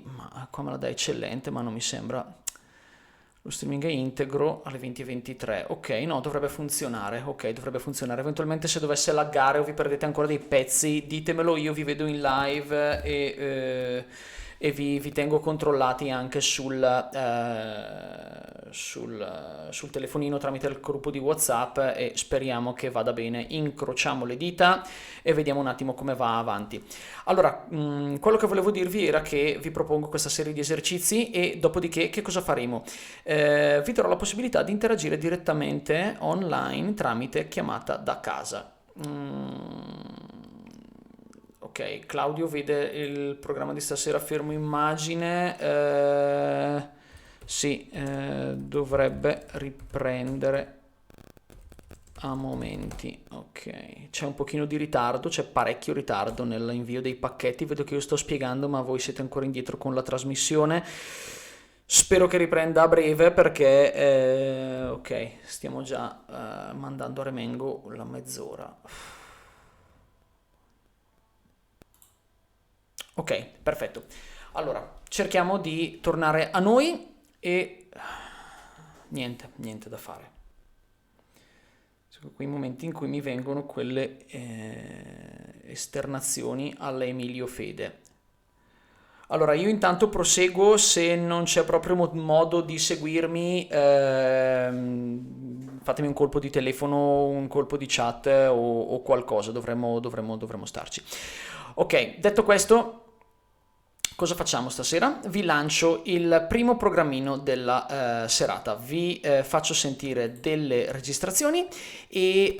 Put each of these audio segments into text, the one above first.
ma qua me la dà eccellente, ma non mi sembra. Lo streaming è integro alle 20:23. Ok, no, dovrebbe funzionare. Ok, dovrebbe funzionare. Eventualmente se dovesse laggare o vi perdete ancora dei pezzi, ditemelo, io vi vedo in live e vi tengo controllati anche sul telefonino tramite il gruppo di WhatsApp e speriamo che vada bene. Incrociamo le dita e vediamo un attimo come va avanti. Allora, quello che volevo dirvi era che vi propongo questa serie di esercizi e dopodiché che cosa faremo? Vi darò la possibilità di interagire direttamente online tramite chiamata da casa. Ok, Claudio vede il programma di stasera fermo immagine. Sì, dovrebbe riprendere a momenti. Ok, c'è un pochino di ritardo, c'è parecchio ritardo nell'invio dei pacchetti. Vedo che io sto spiegando, ma voi siete ancora indietro con la trasmissione. Spero che riprenda a breve perché, ok, stiamo già mandando a Remengo la mezz'ora. Ok, perfetto. Allora, cerchiamo di tornare a noi e niente da fare. Sono quei momenti in cui mi vengono quelle esternazioni alla Emilio Fede. Allora, io intanto proseguo, se non c'è proprio modo di seguirmi, fatemi un colpo di telefono, un colpo di chat o qualcosa, dovremmo starci. Ok, detto questo, cosa facciamo stasera? Vi lancio il primo programmino della serata, vi faccio sentire delle registrazioni e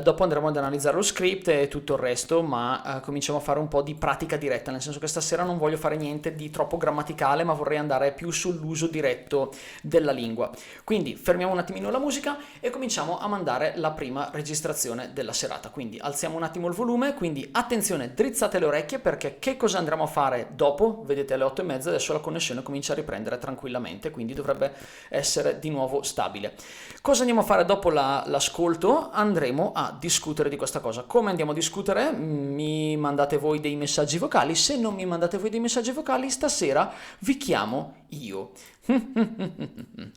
dopo andremo ad analizzare lo script e tutto il resto, ma cominciamo a fare un po' di pratica diretta, nel senso che stasera non voglio fare niente di troppo grammaticale, ma vorrei andare più sull'uso diretto della lingua. Quindi fermiamo un attimino la musica e cominciamo a mandare la prima registrazione della serata. Quindi alziamo un attimo il volume, quindi attenzione, drizzate le orecchie perché che cosa andremo a fare dopo? Vedete alle 8:30 adesso la connessione comincia a riprendere tranquillamente, quindi dovrebbe essere di nuovo stabile. Cosa andiamo a fare dopo l'ascolto? Andremo a discutere di questa cosa. Come andiamo a discutere? Mi mandate voi dei messaggi vocali, se non mi mandate voi dei messaggi vocali stasera vi chiamo io.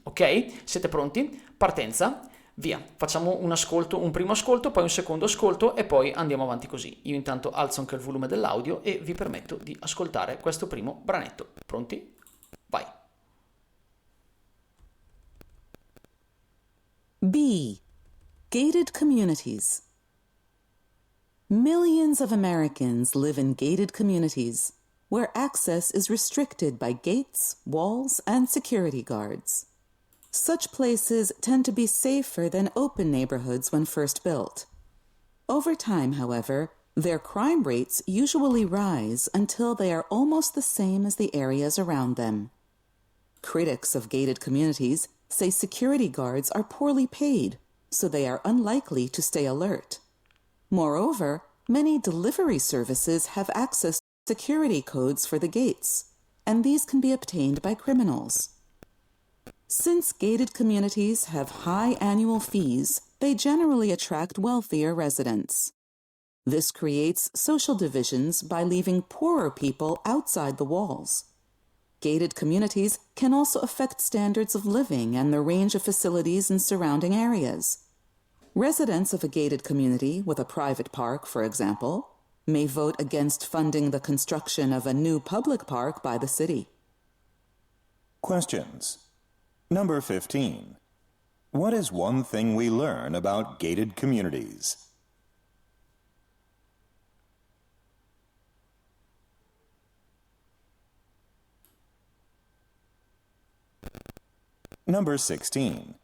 Ok? Siete pronti? Partenza? Via, facciamo un primo ascolto, poi un secondo ascolto e poi andiamo avanti così. Io intanto alzo anche il volume dell'audio e vi permetto di ascoltare questo primo branetto. Pronti? Vai. B. Gated communities. Millions of Americans live in gated communities, where access is restricted by gates, walls, and security guards. Such places tend to be safer than open neighborhoods when first built. Over time, however, their crime rates usually rise until they are almost the same as the areas around them. Critics of gated communities say security guards are poorly paid, so they are unlikely to stay alert. Moreover, many delivery services have access to security codes for the gates, and these can be obtained by criminals. Since gated communities have high annual fees, they generally attract wealthier residents. This creates social divisions by leaving poorer people outside the walls. Gated communities can also affect standards of living and the range of facilities in surrounding areas. Residents of a gated community with a private park, for example, may vote against funding the construction of a new public park by the city. Questions. Number 15. What is one thing we learn about gated communities? Number 16.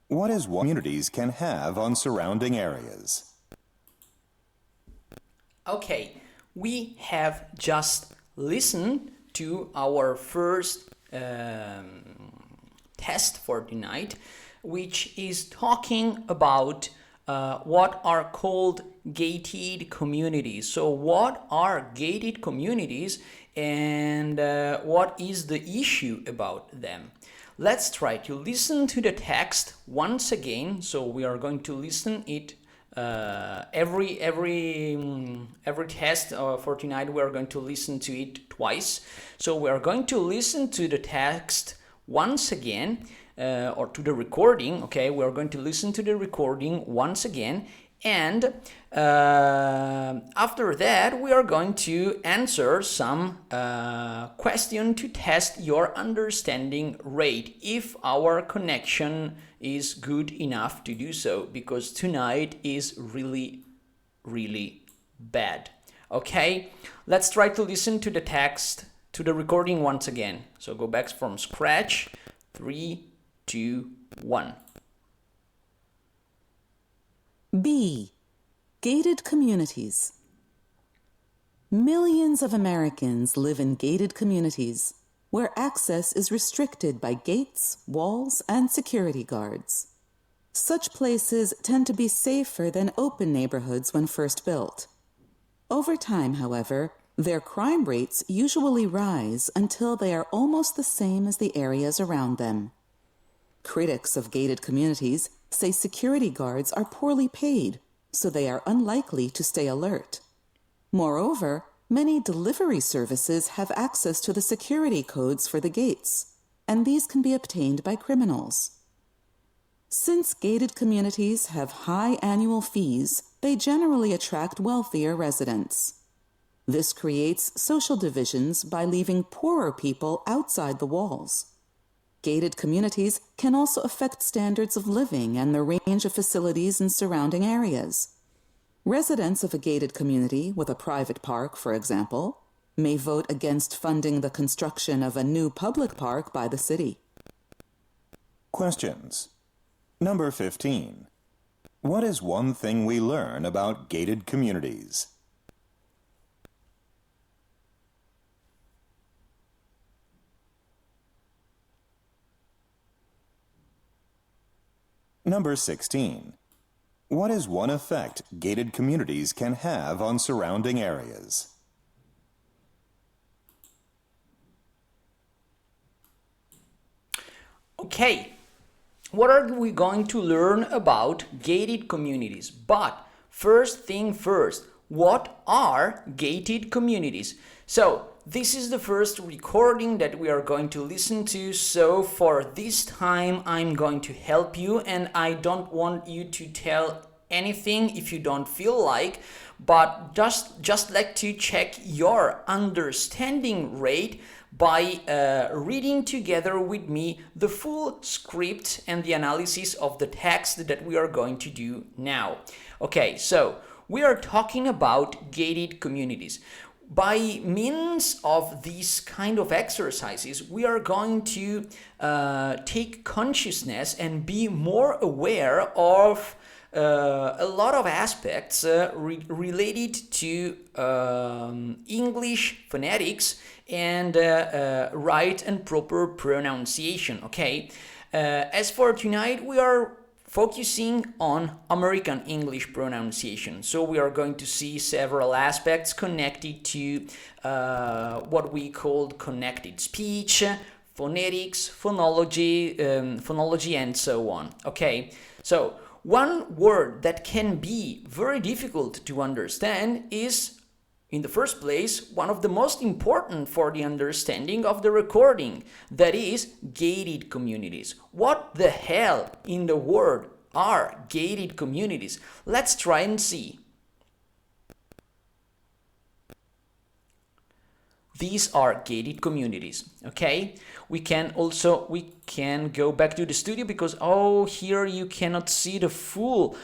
What is one communities can have on surrounding areas? Okay, we have just listened to our first test for tonight, which is talking about what are called gated communities. So what are gated communities and what is the issue about them? Let's try to listen to the text once again. So we are going to listen it every test for tonight we are going to listen to it twice. So we are going to listen to the text once again, or to the recording. Okay, we are going to listen to the recording once again, and after that we are going to answer some question to test your understanding rate, if our connection is good enough to do so, because tonight is really bad. Okay, let's try to listen to the text, to the recording once again. So go back from scratch. 3, 2, 1. B. Gated communities. Millions of Americans live in gated communities where access is restricted by gates, walls, and security guards. Such places tend to be safer than open neighborhoods when first built. Over time, however, their crime rates usually rise until they are almost the same as the areas around them. Critics of gated communities say security guards are poorly paid, so they are unlikely to stay alert. Moreover, many delivery services have access to the security codes for the gates, and these can be obtained by criminals. Since gated communities have high annual fees, they generally attract wealthier residents. This creates social divisions by leaving poorer people outside the walls. Gated communities can also affect standards of living and the range of facilities in surrounding areas. Residents of a gated community with a private park, for example, may vote against funding the construction of a new public park by the city. Questions. Number 15. What is one thing we learn about gated communities? Number 16. What is one effect gated communities can have on surrounding areas? Okay, what are we going to learn about gated communities? But first thing first, what are gated communities? So this is the first recording that we are going to listen to. So for this time, I'm going to help you, and I don't want you to tell anything if you don't feel like, but just like to check your understanding rate by reading together with me the full script and the analysis of the text that we are going to do now. Okay, so we are talking about gated communities. By means of these kind of exercises, we are going to take consciousness and be more aware of a lot of aspects related to English phonetics and right and proper pronunciation. Okay, as for tonight, we are focusing on American English pronunciation. So we are going to see several aspects connected to what we call connected speech, phonetics, phonology, and so on. Okay, so one word that can be very difficult to understand is, in the first place, one of the most important for the understanding of the recording, that is gated communities. What the hell in the world are gated communities? Let's try and see. These are gated communities, okay? We can go back to the studio because, here you cannot see the full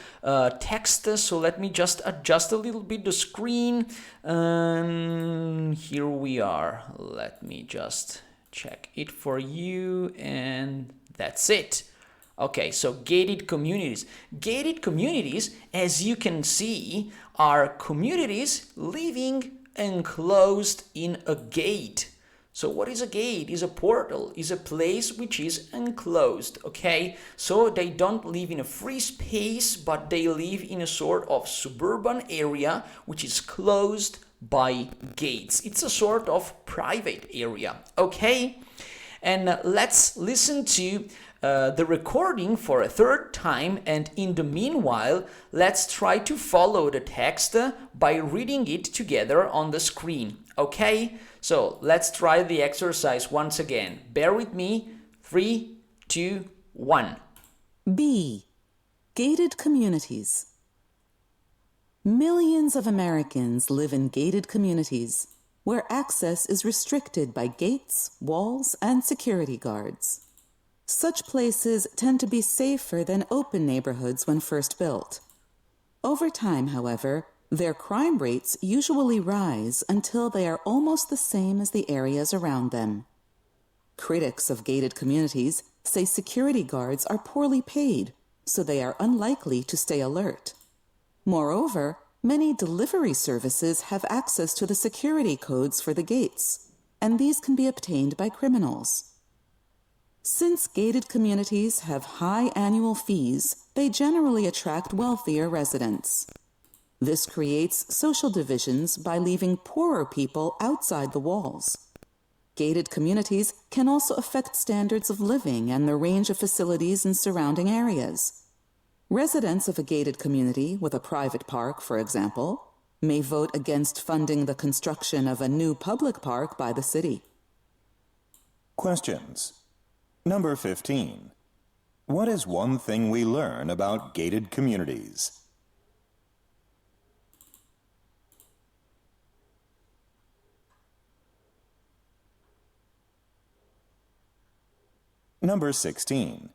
text, so let me just adjust a little bit the screen. Here we are. Let me just check it for you, and that's it. Okay, so gated communities. Gated communities, as you can see, are communities living enclosed in a gate. So what is a gate? Is a portal, is a place which is enclosed, okay? So they don't live in a free space, but they live in a sort of suburban area which is closed by gates. It's a sort of private area, okay? And let's listen to the recording for a third time, and in the meanwhile, let's try to follow the text by reading it together on the screen. Okay? So let's try the exercise once again. Bear with me. 3, 2, 1. B. Gated communities. Millions of Americans live in gated communities where access is restricted by gates, walls, and security guards. Such places tend to be safer than open neighborhoods when first built. Over time, however, their crime rates usually rise until they are almost the same as the areas around them. Critics of gated communities say security guards are poorly paid, so they are unlikely to stay alert. Moreover, many delivery services have access to the security codes for the gates, and these can be obtained by criminals. Since gated communities have high annual fees, they generally attract wealthier residents. This creates social divisions by leaving poorer people outside the walls. Gated communities can also affect standards of living and the range of facilities in surrounding areas. Residents of a gated community with a private park, for example, may vote against funding the construction of a new public park by the city. Questions. Number 15. What is one thing we learn about gated communities? Number 16.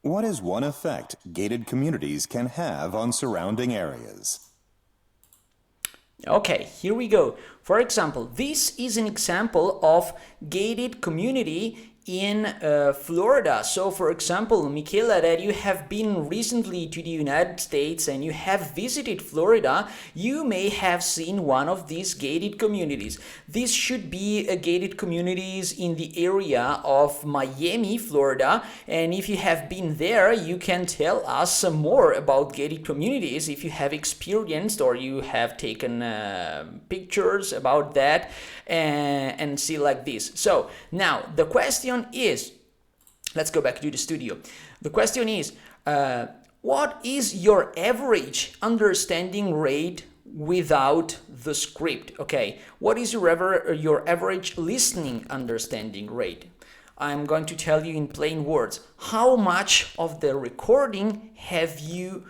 What is one effect gated communities can have on surrounding areas? Okay, here we go. For example, this is an example of gated community in Florida. So, for example, Michela, that you have been recently to the United States and you have visited Florida, you may have seen one of these gated communities. This should be a gated communities in the area of Miami, Florida. And if you have been there, you can tell us some more about gated communities if you have experienced or you have taken pictures about that and see like this. So now the question is, let's go back to the studio. The question is, what is your average understanding rate without the script? Okay, what is your average listening understanding rate? I'm going to tell you in plain words. How much of the recording have you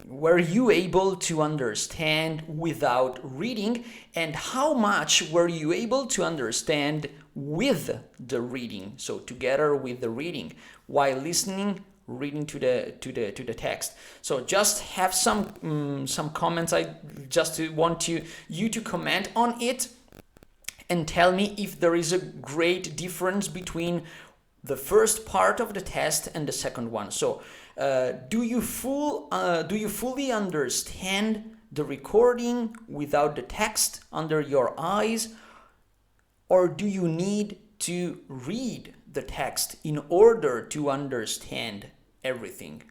were you able to understand without reading, and how much were you able to understand with the reading, so together with the reading, while listening, reading to the text? So just have some comments. I just want you to comment on it and tell me if there is a great difference between the first part of the test and the second one. So do you fully understand the recording without the text under your eyes, or do you need to read the text in order to understand everything?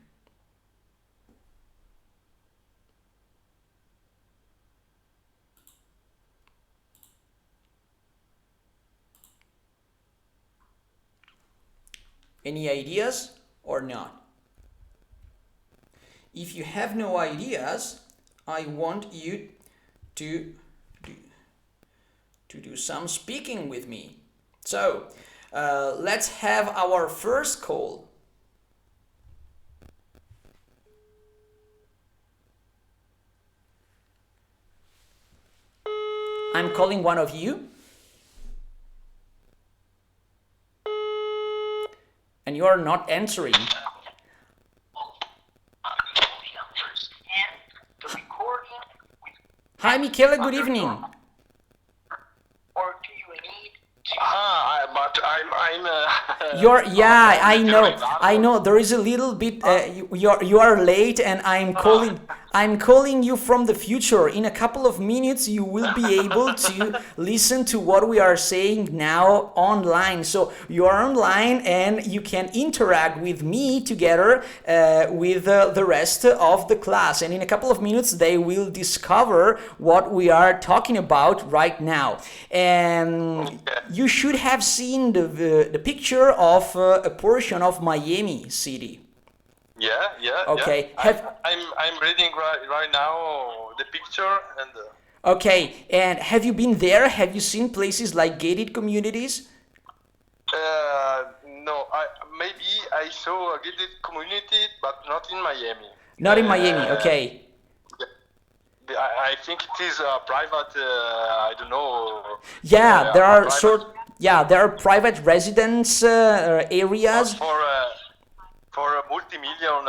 Any ideas or not? If you have no ideas, I want you to do some speaking with me. So let's have our first call. I'm calling one of you. And you are not answering. Hi, Michele, good evening. Or do you need to... but I'm I know. There is a little bit. You are late, and I'm calling you from the future. In a couple of minutes, you will be able to listen to what we are saying now online. So you are online and you can interact with me together with the rest of the class. And in a couple of minutes, they will discover what we are talking about right now. And you should have seen the picture of a portion of Miami City. Yeah. Okay. I'm reading right now the picture and. Okay, and have you been there? Have you seen places like gated communities? No, maybe I saw a gated community, but not in Miami. Not in Miami, okay. I think it is a private. I don't know. Yeah, there a are private, there are private residence areas. For a multi-million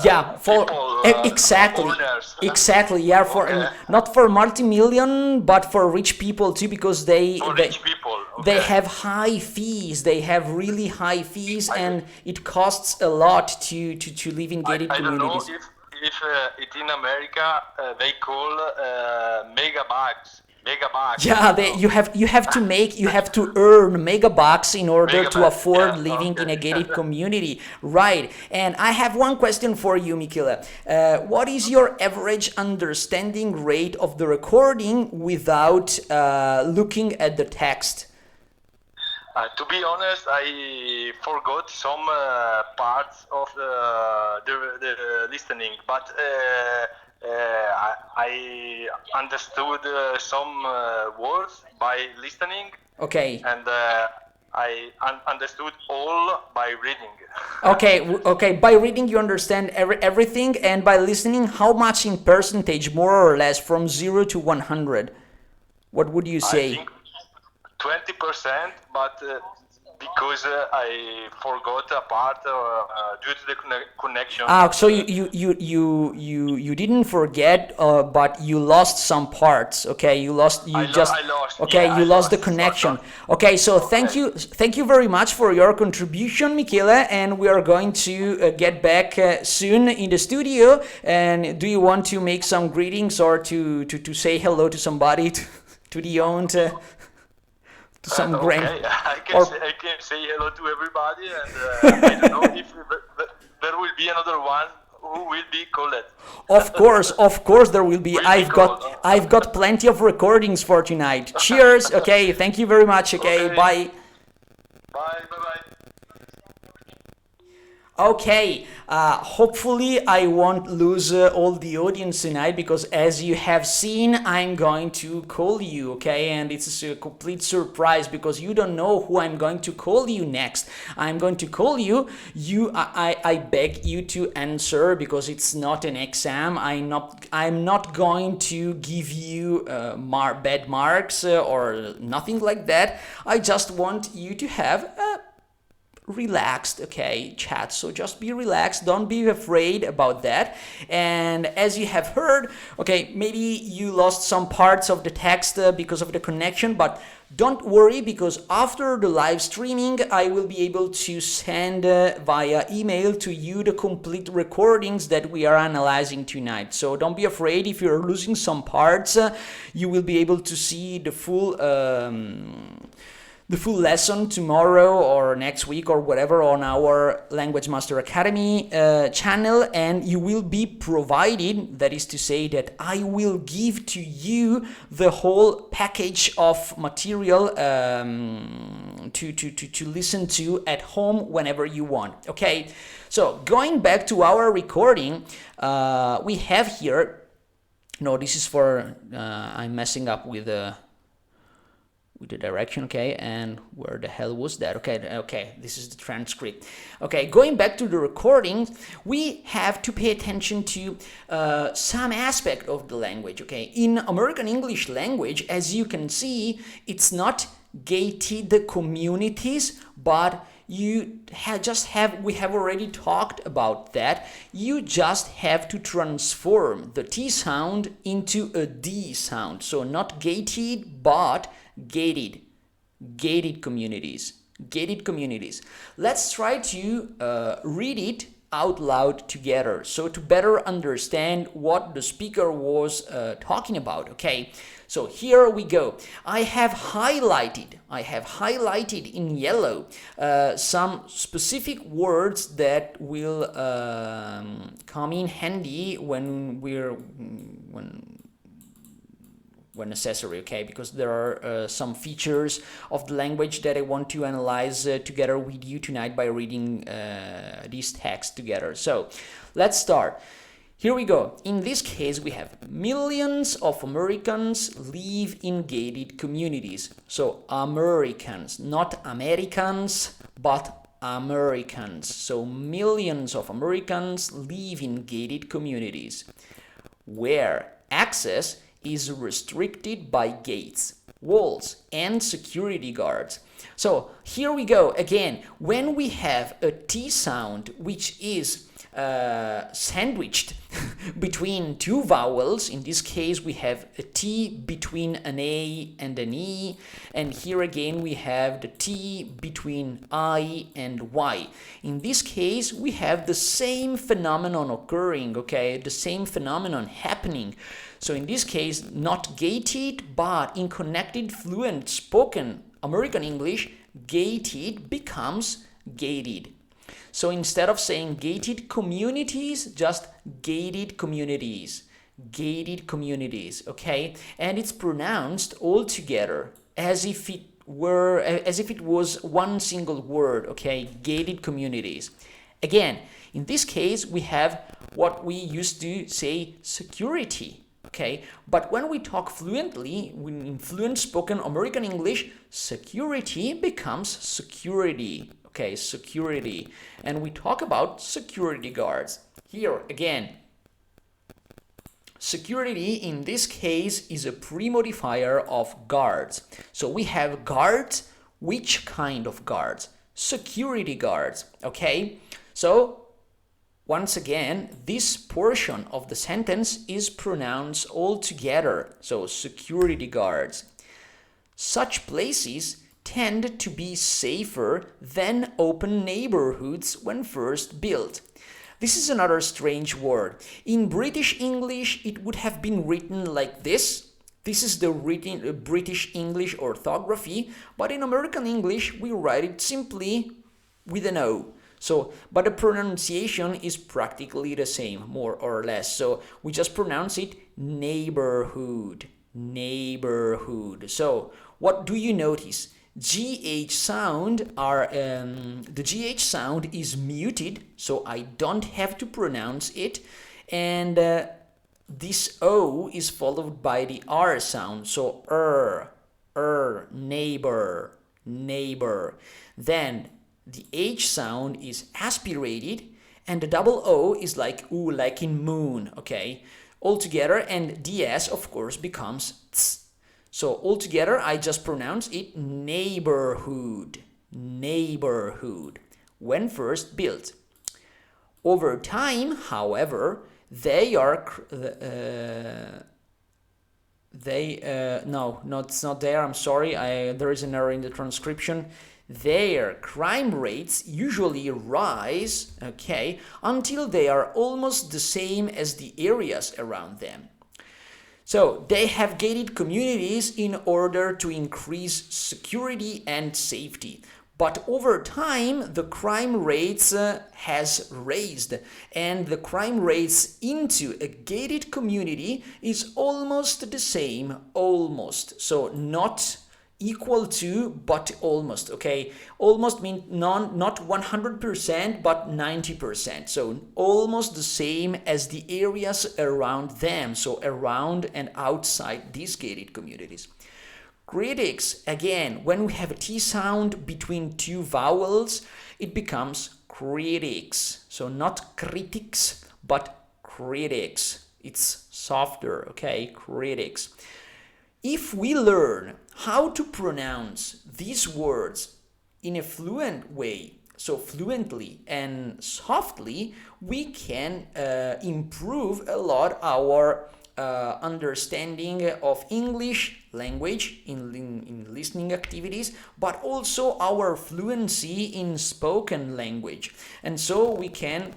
Yeah, for people, exactly, owners. exactly. Yeah, for Okay. not for multi-million, but for rich people too, because For rich people. they Okay. have high fees. They have really high fees, and it costs a lot to live in gated I don't know communities. if it in America they call megabucks. Yeah, you have to earn megabucks in order to Megabucks, afford yeah, living in a okay. gated community, right? And I have one question for you, Michele. What is your average understanding rate of the recording without looking at the text? To be honest, I forgot some parts of the listening, but I understood some words by listening, Okay. and I understood all by reading. Okay. By reading, you understand everything, and by listening, how much in percentage, more or less, from 0 to 100? What would you I say? think 20%, but because I forgot a part due to the connection. So you didn't forget, but you lost some parts. Okay, you lost. I lost. Okay, Yeah, you I lost the lost. connection. Okay, so Okay. thank you very much for your contribution, Michele, and we are going to get back soon in the studio. And do you want to make some greetings or to say hello to somebody, to the owned? To some grand Okay, or I can say hello to everybody, and I don't know if there will be another one who will be called. Of course there will be. Will be called. I've got plenty of recordings for tonight. Cheers. Okay, thank you very much. Okay, Okay. bye. Bye. Okay, hopefully I won't lose all the audience tonight, because as you have seen, I'm going to call you, okay? And it's a complete surprise because you don't know who I'm going to call you next. I'm going to call you. I beg you to answer, because it's not an exam. I'm not going to give you bad marks or nothing like that. I just want you to have relaxed, okay, chat. So just be relaxed, don't be afraid about that. And as you have heard, okay, maybe you lost some parts of the text because of the connection, but don't worry, because after the live streaming I will be able to send via email to you the complete recordings that we are analyzing tonight. So don't be afraid if you're losing some parts. You will be able to see the full lesson tomorrow or next week or whatever on our Language Master Academy channel, and you will be provided, that is to say that I will give to you the whole package of material to listen to at home whenever you want. Okay, so going back to our recording, we have here, no, this is for, I'm messing up with the direction, okay, and where the hell was that? Okay, this is the transcript. Okay, going back to the recording, we have to pay attention to some aspect of the language, okay? In American English language, as you can see, it's not gated communities, but you we have already talked about that. You just have to transform the T sound into a D sound. So not gated, but gated communities. Let's try to read it out loud together, so to better understand what the speaker was talking about. Okay, so here we go. I have highlighted in yellow some specific words that will come in handy when necessary, okay, because there are some features of the language that I want to analyze together with you tonight by reading these texts together. So let's start. Here we go. In this case, we have millions of Americans live in gated communities. So Americans, not Americans, but Americans. So millions of Americans live in gated communities where access is restricted by gates, walls, and security guards. So here we go again. When we have a T sound which is sandwiched between two vowels, in this case we have a T between an A and an E, and here again we have the T between I and Y. In this case we have the same phenomenon occurring, okay, the same phenomenon happening. So in this case, not gated, but in connected, fluent, spoken American English, gated becomes gated. So instead of saying gated communities, just gated communities, okay? And it's pronounced all together as if it was one single word, okay? Gated communities. Again, in this case, we have what we used to say security. Okay, but when we talk fluently, in fluent spoken American English, security becomes security. Okay, security. And we talk about security guards. Here again, security in this case is a pre-modifier of guards. So we have guards. Which kind of guards? Security guards. Okay, so once again, this portion of the sentence is pronounced all together, so security guards. Such places tend to be safer than open neighborhoods when first built. This is another strange word. In British English, it would have been written like this. This is the written British English orthography, but in American English, we write it simply with an O. So, but the pronunciation is practically the same, more or less. So we just pronounce it neighborhood. So what do you notice? GH sound are the GH sound is muted, so I don't have to pronounce it, and this O is followed by the R sound. So neighbor. Then the H sound is aspirated, and the double O is like ooh, like in moon, okay? Altogether, and DS, of course, becomes ts. So altogether, I just pronounce it neighborhood. When first built. Over time, however, it's not there, I'm sorry, there is an error in the transcription. Their crime rates usually rise, okay, until they are almost the same as the areas around them. So they have gated communities in order to increase security and safety. But over time, the crime rates has raised, and the crime rates into a gated community is almost the same, almost. So not equal to, but almost, okay? Almost means not 100%, but 90%. So almost the same as the areas around them, so around and outside these gated communities. Critics, again, when we have a T sound between two vowels, it becomes critics. So not critics, but critics. It's softer, okay? Critics. If we learn how to pronounce these words in a fluent way, so fluently and softly, we can improve a lot our understanding of English language in listening activities, but also our fluency in spoken language. And so we can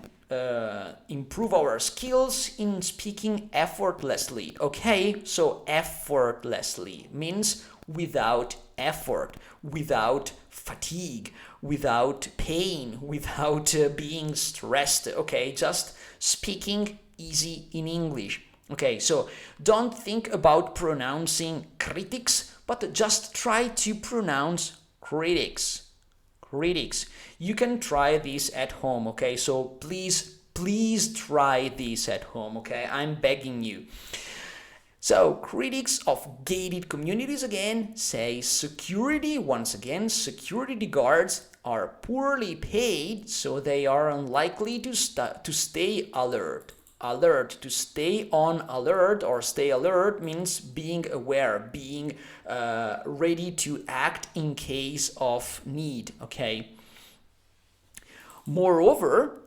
improve our skills in speaking effortlessly. Okay, so effortlessly means without effort, without fatigue, without pain, without being stressed. Okay, just speaking easy in English. Okay, so don't think about pronouncing critics, but just try to pronounce critics. Critics. You can try this at home, okay? So please try this at home, okay? I'm begging you. So, critics of gated communities again say security, once again, security guards are poorly paid, so they are unlikely to stay alert. Alert, to stay on alert or stay alert means being aware, being ready to act in case of need, okay? Moreover,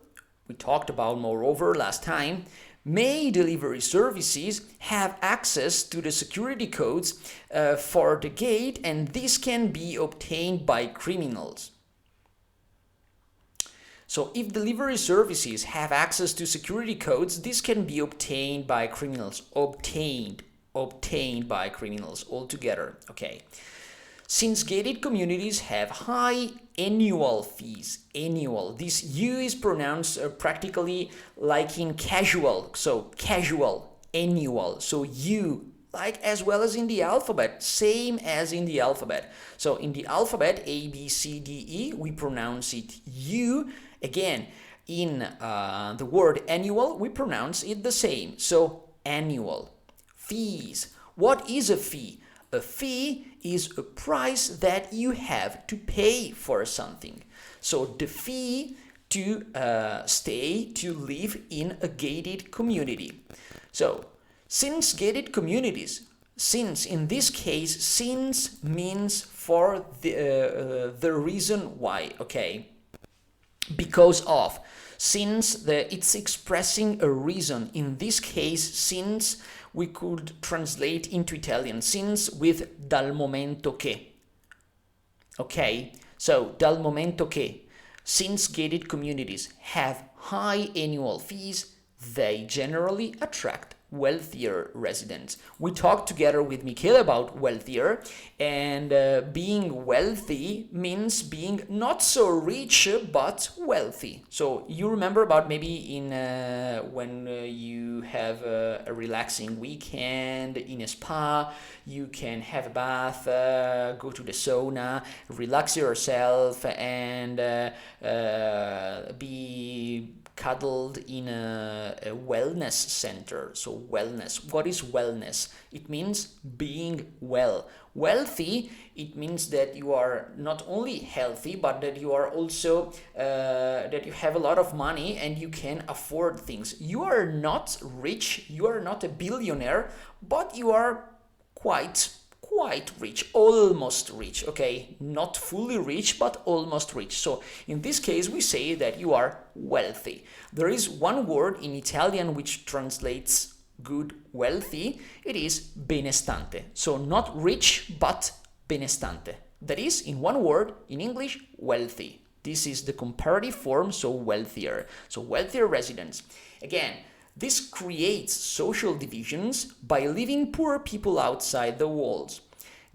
we talked about moreover last time, may delivery services have access to the security codes for the gate, and this can be obtained by criminals. So if delivery services have access to security codes, this can be obtained by criminals. Obtained by criminals altogether. Okay. Since gated communities have high annual fees, annual, this U is pronounced practically like in casual, so casual, annual, so U, like as well as in the alphabet, same as in the alphabet. So in the alphabet, A, B, C, D, E, we pronounce it U. Again, in the word annual, we pronounce it the same, so annual. Fees. What is a fee? A fee is a price that you have to pay for something. So the fee to stay, to live in a gated community. So since gated communities, since in this case, since means for the reason why, okay? Because of. Since it's expressing a reason. In this case, since we could translate into Italian, since with dal momento che. Okay, so dal momento che, since gated communities have high annual fees, they generally attract wealthier residents. We talked together with Michele about wealthier, and being wealthy means being not so rich but wealthy. So you remember about maybe in when you have a relaxing weekend in a spa, you can have a bath, go to the sauna, relax yourself, and be cuddled in a wellness center. So wellness, what is wellness? It means being well. Wealthy, it means that you are not only healthy, but that you are also that you have a lot of money and you can afford things. You are not rich, you are not a billionaire, but you are quite rich, almost rich, okay? Not fully rich, but almost rich. So in this case, we say that you are wealthy. There is one word in Italian which translates good, wealthy. It is benestante. So not rich, but benestante. That is, in one word, in English, wealthy. This is the comparative form, so wealthier. So wealthier residents. Again, this creates social divisions by leaving poor people outside the walls.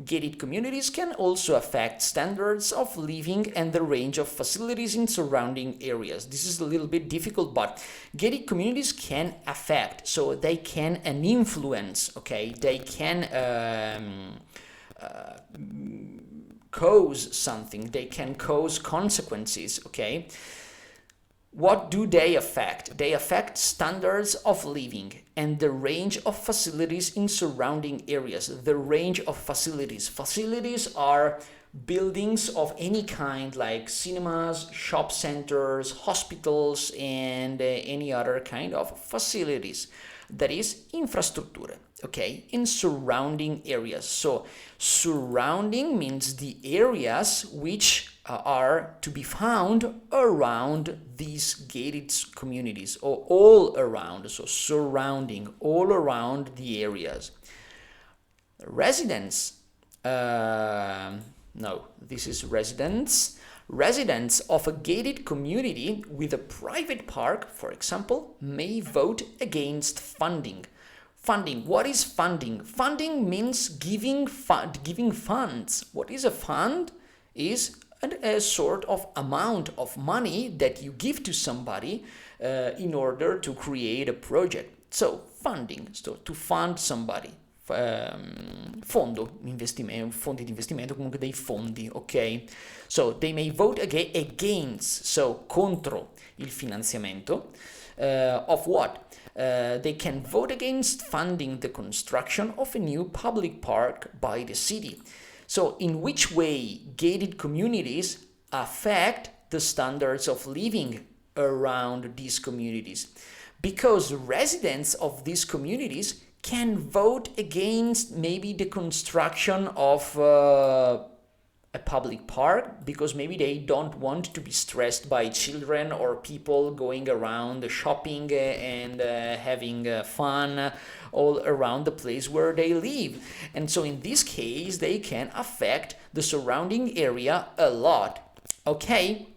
Gated communities can also affect standards of living and the range of facilities in surrounding areas. This is a little bit difficult, but gated communities can affect, so they can influence, okay? They can cause something, they can cause consequences, okay? What do they affect? They affect standards of living and the range of facilities in surrounding areas. The range of facilities. Facilities are buildings of any kind, like cinemas, shop centers, hospitals, and any other kind of facilities. That is infrastructure, okay, in surrounding areas. So surrounding means the areas which are to be found around these gated communities, or all around, so surrounding, all around the areas. Residents, no, this is residents. Residents of a gated community with a private park, for example, may vote against funding. Funding. What is funding? Funding means giving funds. What is a fund? Is a sort of amount of money that you give to somebody in order to create a project. So funding, so to fund somebody. Fondo, investimento, fondi di investimento, comunque dei fondi, ok? So they may vote against, so contro il finanziamento, of what? They can vote against funding the construction of a new public park by the city. So in which way gated communities affect the standards of living around these communities? Because residents of these communities can vote against maybe the construction of a public park, because maybe they don't want to be stressed by children or people going around shopping and having fun all around the place where they live. And so in this case, they can affect the surrounding area a lot. Okay?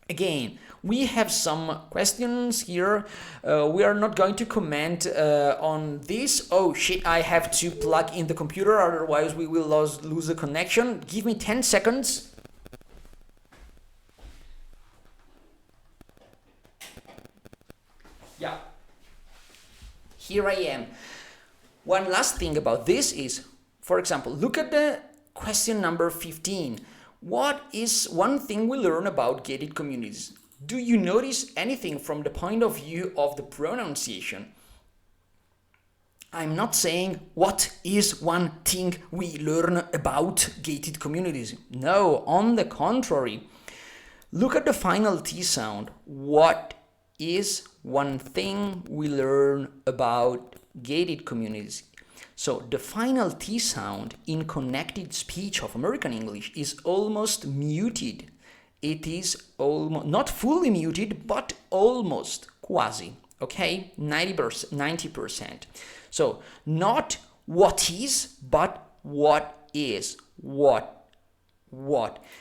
Again, we have some questions here. We are not going to comment on this. Oh shit, I have to plug in the computer, otherwise we will lose the connection. Give me 10 seconds. Yeah. Here I am. One last thing about this is, for example, look at the question number 15. What is one thing we learn about gated communities? Do you notice anything from the point of view of the pronunciation? I'm not saying what is one thing we learn about gated communities. No, on the contrary. Look at the final T sound. What is one thing we learn about gated communities? So the final T sound in connected speech of American English is almost muted. It is almost, not fully muted, but almost, quasi, okay? 90%. So not what is, but what is. What.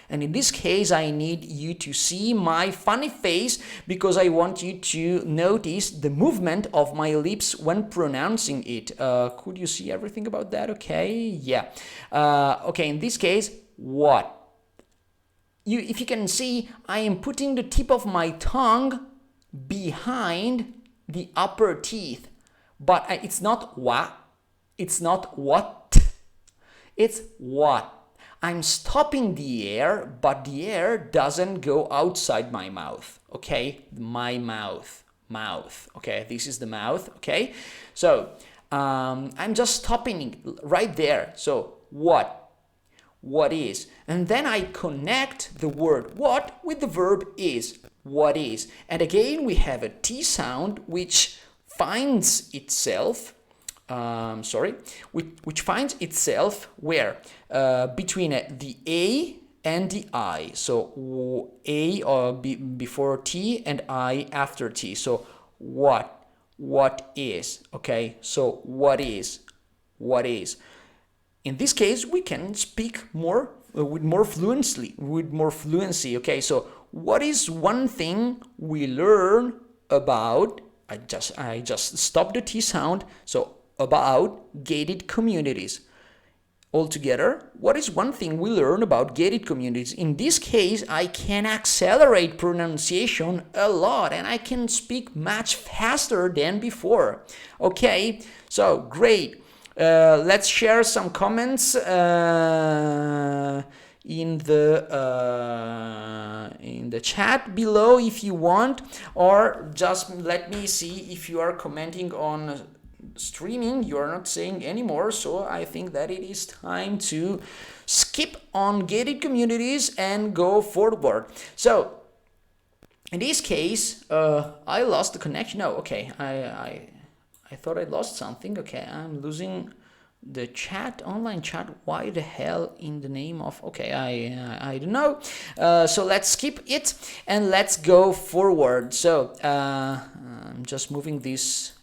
And in this case, I need you to see my funny face, because I want you to notice the movement of my lips when pronouncing it. Could you see everything about that? Okay, yeah. Okay, in this case, what? If you can see, I am putting the tip of my tongue behind the upper teeth, but it's not what, it's not what, it's what. I'm stopping the air, but the air doesn't go outside my mouth, okay? My mouth, okay? This is the mouth, okay? So, I'm just stopping right there. So, what is, and then I connect the word what with the verb is, what is. And again, we have a T sound which finds itself, which finds itself where? Between the A and the I. So A before T and I after T. So what is, okay? So what is. In this case, we can speak more with more fluency. Okay, so what is one thing we learn about? I just stopped the T sound. So about gated communities. Altogether, what is one thing we learn about gated communities? In this case, I can accelerate pronunciation a lot, and I can speak much faster than before. Okay, so great. Let's share some comments in the chat below if you want, or just let me see if you are commenting on streaming. You are not saying anymore, so I think that it is time to skip on gated communities and go forward. So in this case, I lost the connection. No, okay, I thought I lost something. Okay, I'm losing the chat, online chat. Why the hell in the name of... Okay, I don't know. So let's skip it and let's go forward. So I'm just moving this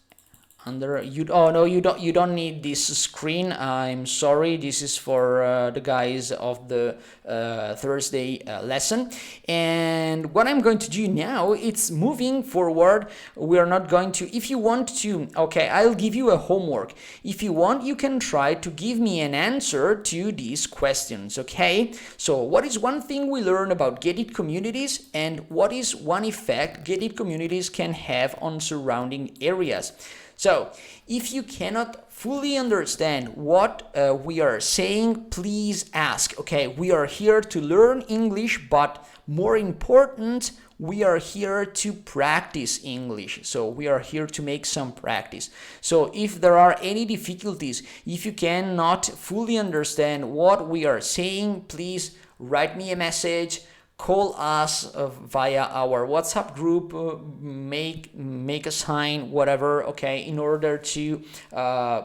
under you. Oh no, you don't need this screen. I'm sorry, this is for the guys of the Thursday lesson. And what I'm going to do now, it's moving forward. We are not going to, if you want to, okay, I'll give you a homework. If you want, you can try to give me an answer to these questions. Okay, so what is one thing we learn about gated communities, and what is one effect gated communities can have on surrounding areas? So, if you cannot fully understand what we are saying, please ask. Okay, we are here to learn English, but more important, we are here to practice English. So we are here to make some practice. So if there are any difficulties, if you cannot fully understand what we are saying, please write me a message. Call us via our WhatsApp group, make a sign, whatever, okay, in order to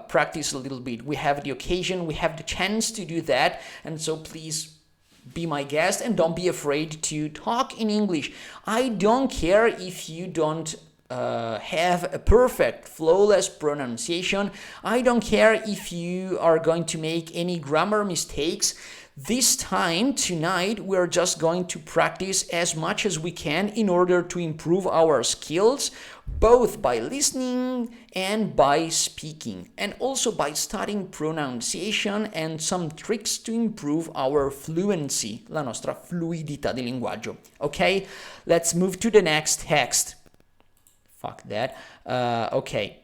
practice a little bit. We have the occasion, we have the chance to do that, and so please be my guest and don't be afraid to talk in English. I don't care if you don't have a perfect, flawless pronunciation. I don't care if you are going to make any grammar mistakes. This time, tonight, we're just going to practice as much as we can in order to improve our skills, both by listening and by speaking, and also by studying pronunciation and some tricks to improve our fluency, la nostra fluidità di linguaggio. Okay, let's move to the next text. Fuck that. Okay.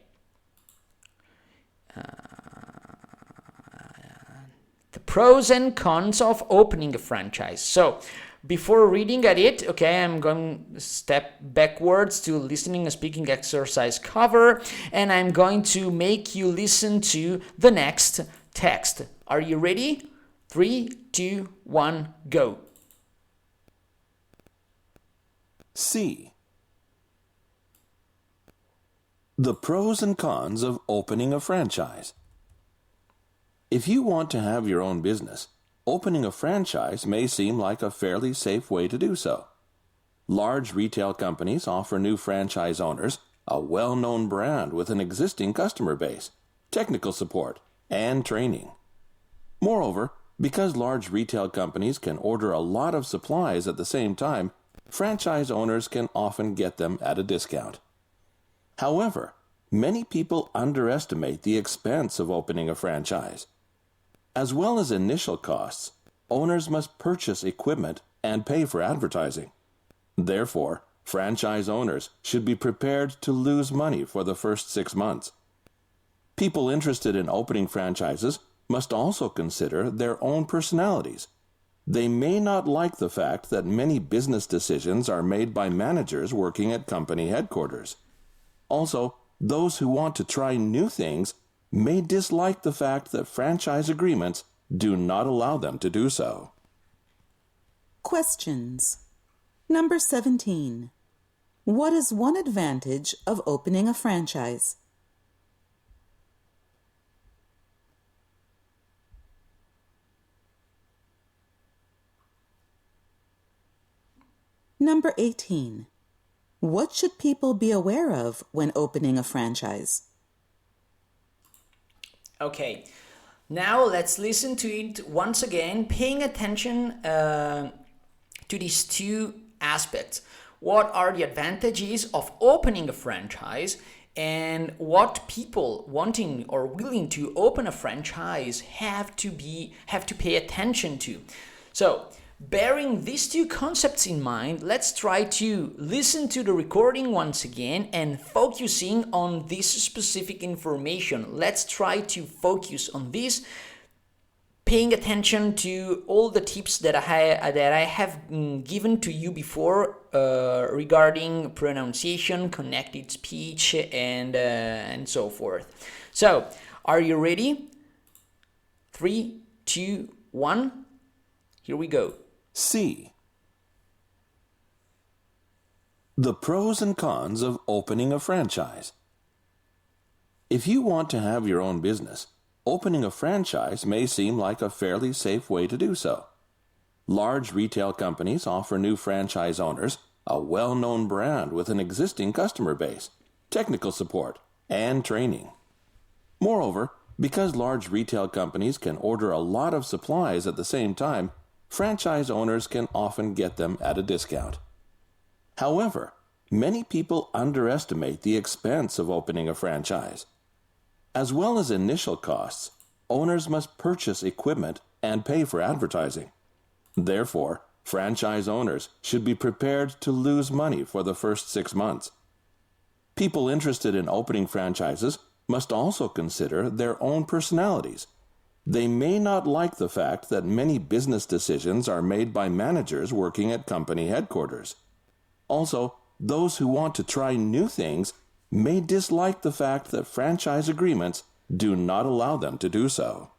The pros and cons of opening a franchise. So, before reading at it, okay, I'm going to step backwards to listening and speaking exercise cover, and I'm going to make you listen to the next text. Are you ready? 3, 2, 1, go. C. The pros and cons of opening a franchise. If you want to have your own business, opening a franchise may seem like a fairly safe way to do so. Large retail companies offer new franchise owners a well-known brand with an existing customer base, technical support, and training. Moreover, because large retail companies can order a lot of supplies at the same time, franchise owners can often get them at a discount. However, many people underestimate the expense of opening a franchise. As well as initial costs, owners must purchase equipment and pay for advertising. Therefore, franchise owners should be prepared to lose money for the first 6 months. People interested in opening franchises must also consider their own personalities. They may not like the fact that many business decisions are made by managers working at company headquarters. Also, those who want to try new things may dislike the fact that franchise agreements do not allow them to do so. Questions. Number 17. What is one advantage of opening a franchise? Number 18. What should people be aware of when opening a franchise? Okay, now let's listen to it once again, paying attention to these two aspects. What are the advantages of opening a franchise, and what people wanting or willing to open a franchise have to pay attention to. So, bearing these two concepts in mind, let's try to listen to the recording once again and focusing on this specific information. Let's try to focus on this, paying attention to all the tips that I have given to you before regarding pronunciation, connected speech, and so forth. So, are you ready? 3, 2, 1. Here we go. C. The pros and cons of opening a franchise. If you want to have your own business, opening a franchise may seem like a fairly safe way to do so. Large retail companies offer new franchise owners a well-known brand with an existing customer base, technical support, and training. Moreover, because large retail companies can order a lot of supplies at the same time, franchise owners can often get them at a discount. However, many people underestimate the expense of opening a franchise. As well as initial costs, owners must purchase equipment and pay for advertising. Therefore, franchise owners should be prepared to lose money for the first 6 months. People interested in opening franchises must also consider their own personalities. They may not like the fact that many business decisions are made by managers working at company headquarters. Also, those who want to try new things may dislike the fact that franchise agreements do not allow them to do so.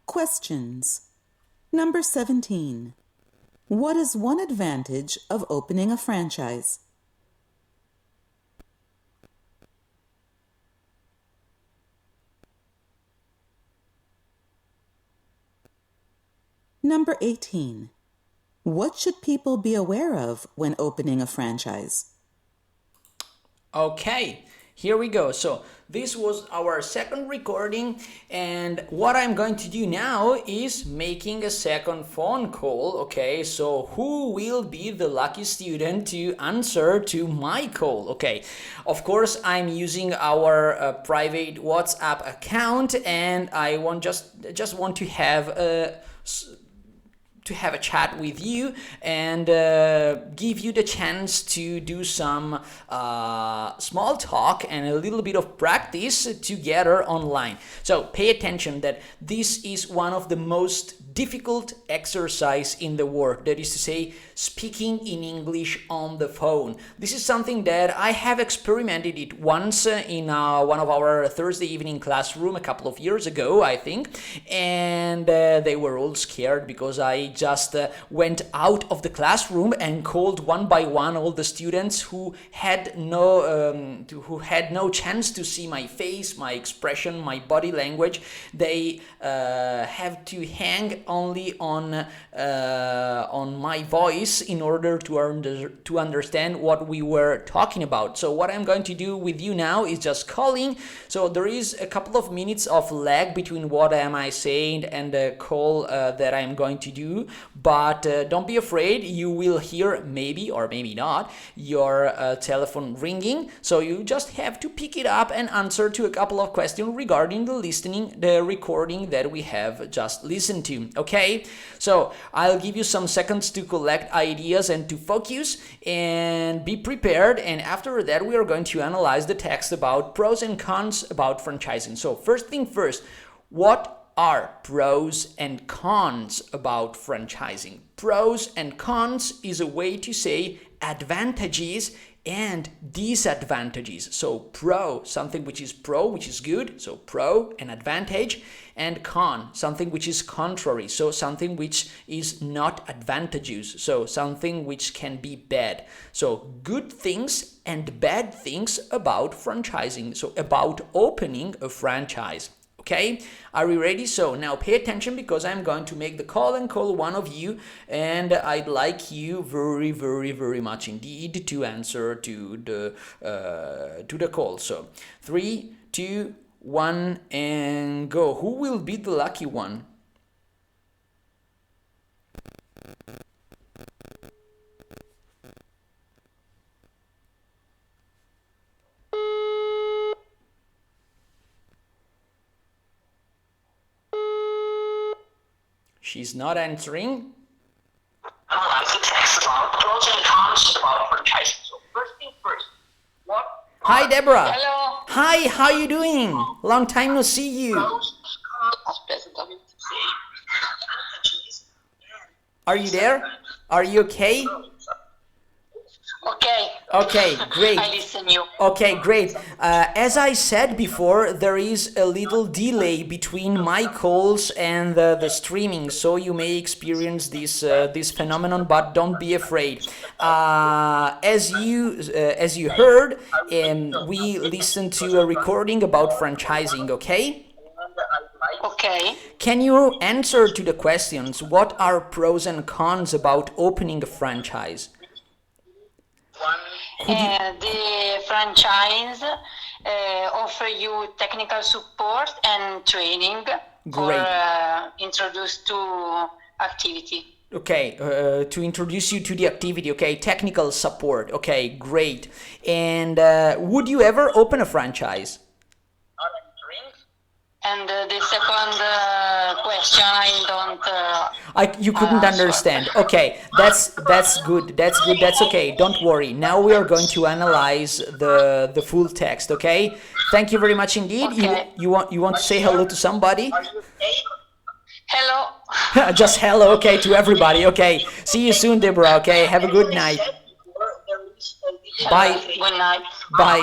Questions. Number 17. What is one advantage of opening a franchise? Number 18. What should people be aware of when opening a franchise? Okay, here we go. So this was our second recording, and what I'm going to do now is making a second phone call. Okay, so who will be the lucky student to answer to my call? Okay, of course I'm using our private WhatsApp account, and I just want to have a chat with you and give you the chance to do some small talk and a little bit of practice together online. So pay attention that this is one of the most difficult exercise in the world. That is to say, speaking in English on the phone. This is something that I have experimented it once in one of our Thursday evening classroom a couple of years ago, I think, and they were all scared because I just went out of the classroom and called one by one all the students who had no chance to see my face, my expression, my body language. They have to hang only on my voice in order to understand what we were talking about. So what I'm going to do with you now is just calling. So there is a couple of minutes of lag between what am I saying and the call that I'm going to do, but don't be afraid. You will hear maybe or maybe not your telephone ringing, so you just have to pick it up and answer to a couple of questions regarding the recording that we have just listened to. Okay, so I'll give you some seconds to collect ideas and to focus and be prepared, and after that we are going to analyze the text about pros and cons about franchising. So first thing first, what are pros and cons about franchising? Pros and cons is a way to say advantages and disadvantages. So pro, something which is pro, which is good, so pro, an advantage, and con, something which is contrary, so something which is not advantageous, so something which can be bad. So good things and bad things about franchising, so about opening a franchise. Okay, are we ready? So now pay attention, because I'm going to make the call and call one of you, and I'd like you very, very, very much indeed to answer to the call. So 3, 2, 1, and go. Who will be the lucky one? She's not answering. Analyze the text about pros and cons about franchising. So first thing first, what? Hi, Deborah. Hello. Hi, how you doing? Long time no see you. Pros, cons, presently to say advantages. Are you there? Are you okay? Okay. Okay, great. I listen you. Okay, great. As I said before, there is a little delay between my calls and the streaming, so you may experience this phenomenon, but don't be afraid. As you heard, we listened to a recording about franchising. Okay. Okay. Can you answer to the questions? What are pros and cons about opening a franchise? The franchise offer you technical support and training Great. for introduce to activity. Okay, to introduce you to the activity, okay, technical support, okay, great. And would you ever open a franchise? And the second question, I don't. You couldn't answer. understand. Okay, that's good. That's good. That's okay. Don't worry. Now we are going to analyze the full text. Okay. Thank you very much indeed. Okay. You want to say hello to somebody? Hello. Just hello. Okay, to everybody. Okay. See you soon, Deborah. Okay. Have a good night. Bye. Good night. Bye.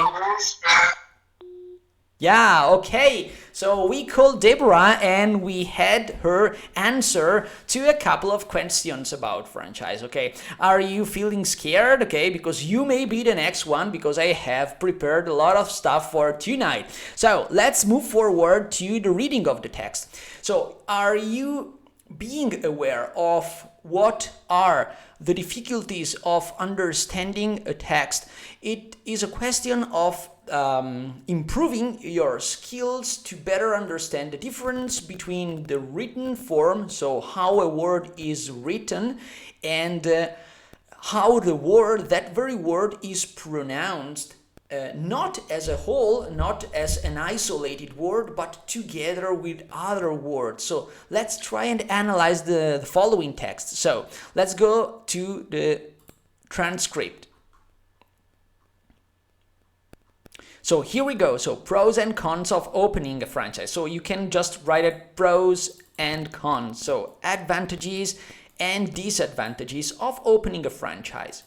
Yeah, okay. So we called Deborah and we had her answer to a couple of questions about franchise, okay? Are you feeling scared, okay? Because you may be the next one, because I have prepared a lot of stuff for tonight. So let's move forward to the reading of the text. So are you being aware of what are the difficulties of understanding a text? It is a question of improving your skills to better understand the difference between the written form, so how a word is written, and how that very word is pronounced, not as a whole, not as an isolated word, but together with other words. So let's try and analyze the following text. So let's go to the transcript. So here we go. So pros and cons of opening a franchise. So you can just write it pros and cons. So advantages and disadvantages of opening a franchise.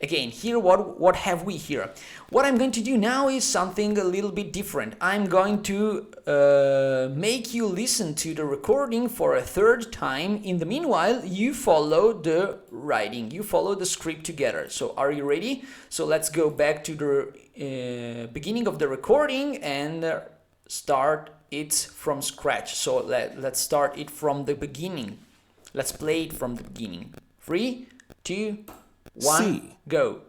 Again, here what have we here? What I'm going to do now is something a little bit different. I'm going to make you listen to the recording for a third time. In the meanwhile, you follow the writing, you follow the script together. So are you ready? So let's go back to the beginning of the recording and start it from scratch. So let's start it from the beginning. Let's play it from the beginning. 3, 2, 1, C. Go.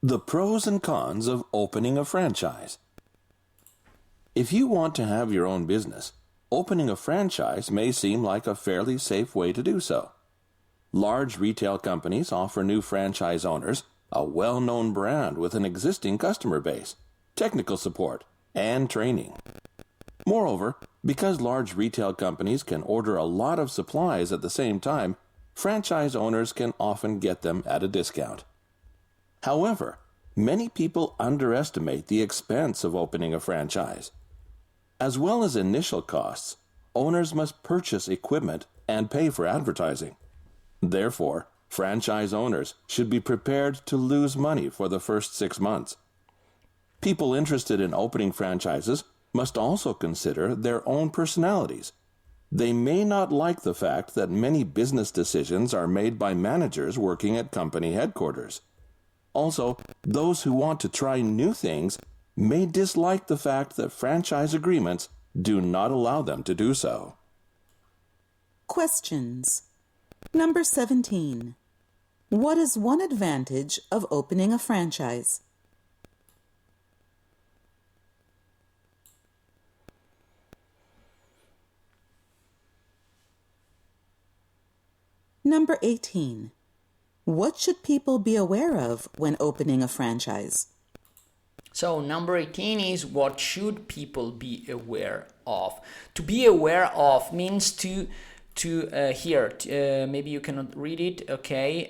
The pros and cons of opening a franchise. If you want to have your own business, opening a franchise may seem like a fairly safe way to do so. Large retail companies offer new franchise owners a well-known brand with an existing customer base, technical support, and training. Moreover, because large retail companies can order a lot of supplies at the same time, franchise owners can often get them at a discount. However, many people underestimate the expense of opening a franchise. As well as initial costs, owners must purchase equipment and pay for advertising. Therefore, franchise owners should be prepared to lose money for the first 6 months. People interested in opening franchises must also consider their own personalities. They may not like the fact that many business decisions are made by managers working at company headquarters. Also, those who want to try new things may dislike the fact that franchise agreements do not allow them to do so. Questions. Number 17. What is one advantage of opening a franchise? Number 18. What should people be aware of when opening a franchise? So number 18 is what should people be aware of. To be aware of means maybe you cannot read it. Okay,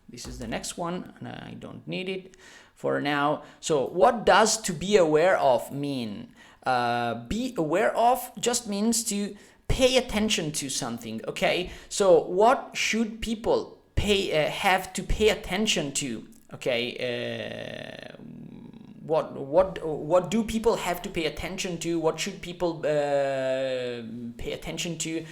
this is the next one and I don't need it for now. So what does to be aware of mean? Be aware of just means to pay attention to something. Okay, so what should people have to pay attention to? Okay, what do people have to pay attention to? What should people pay attention to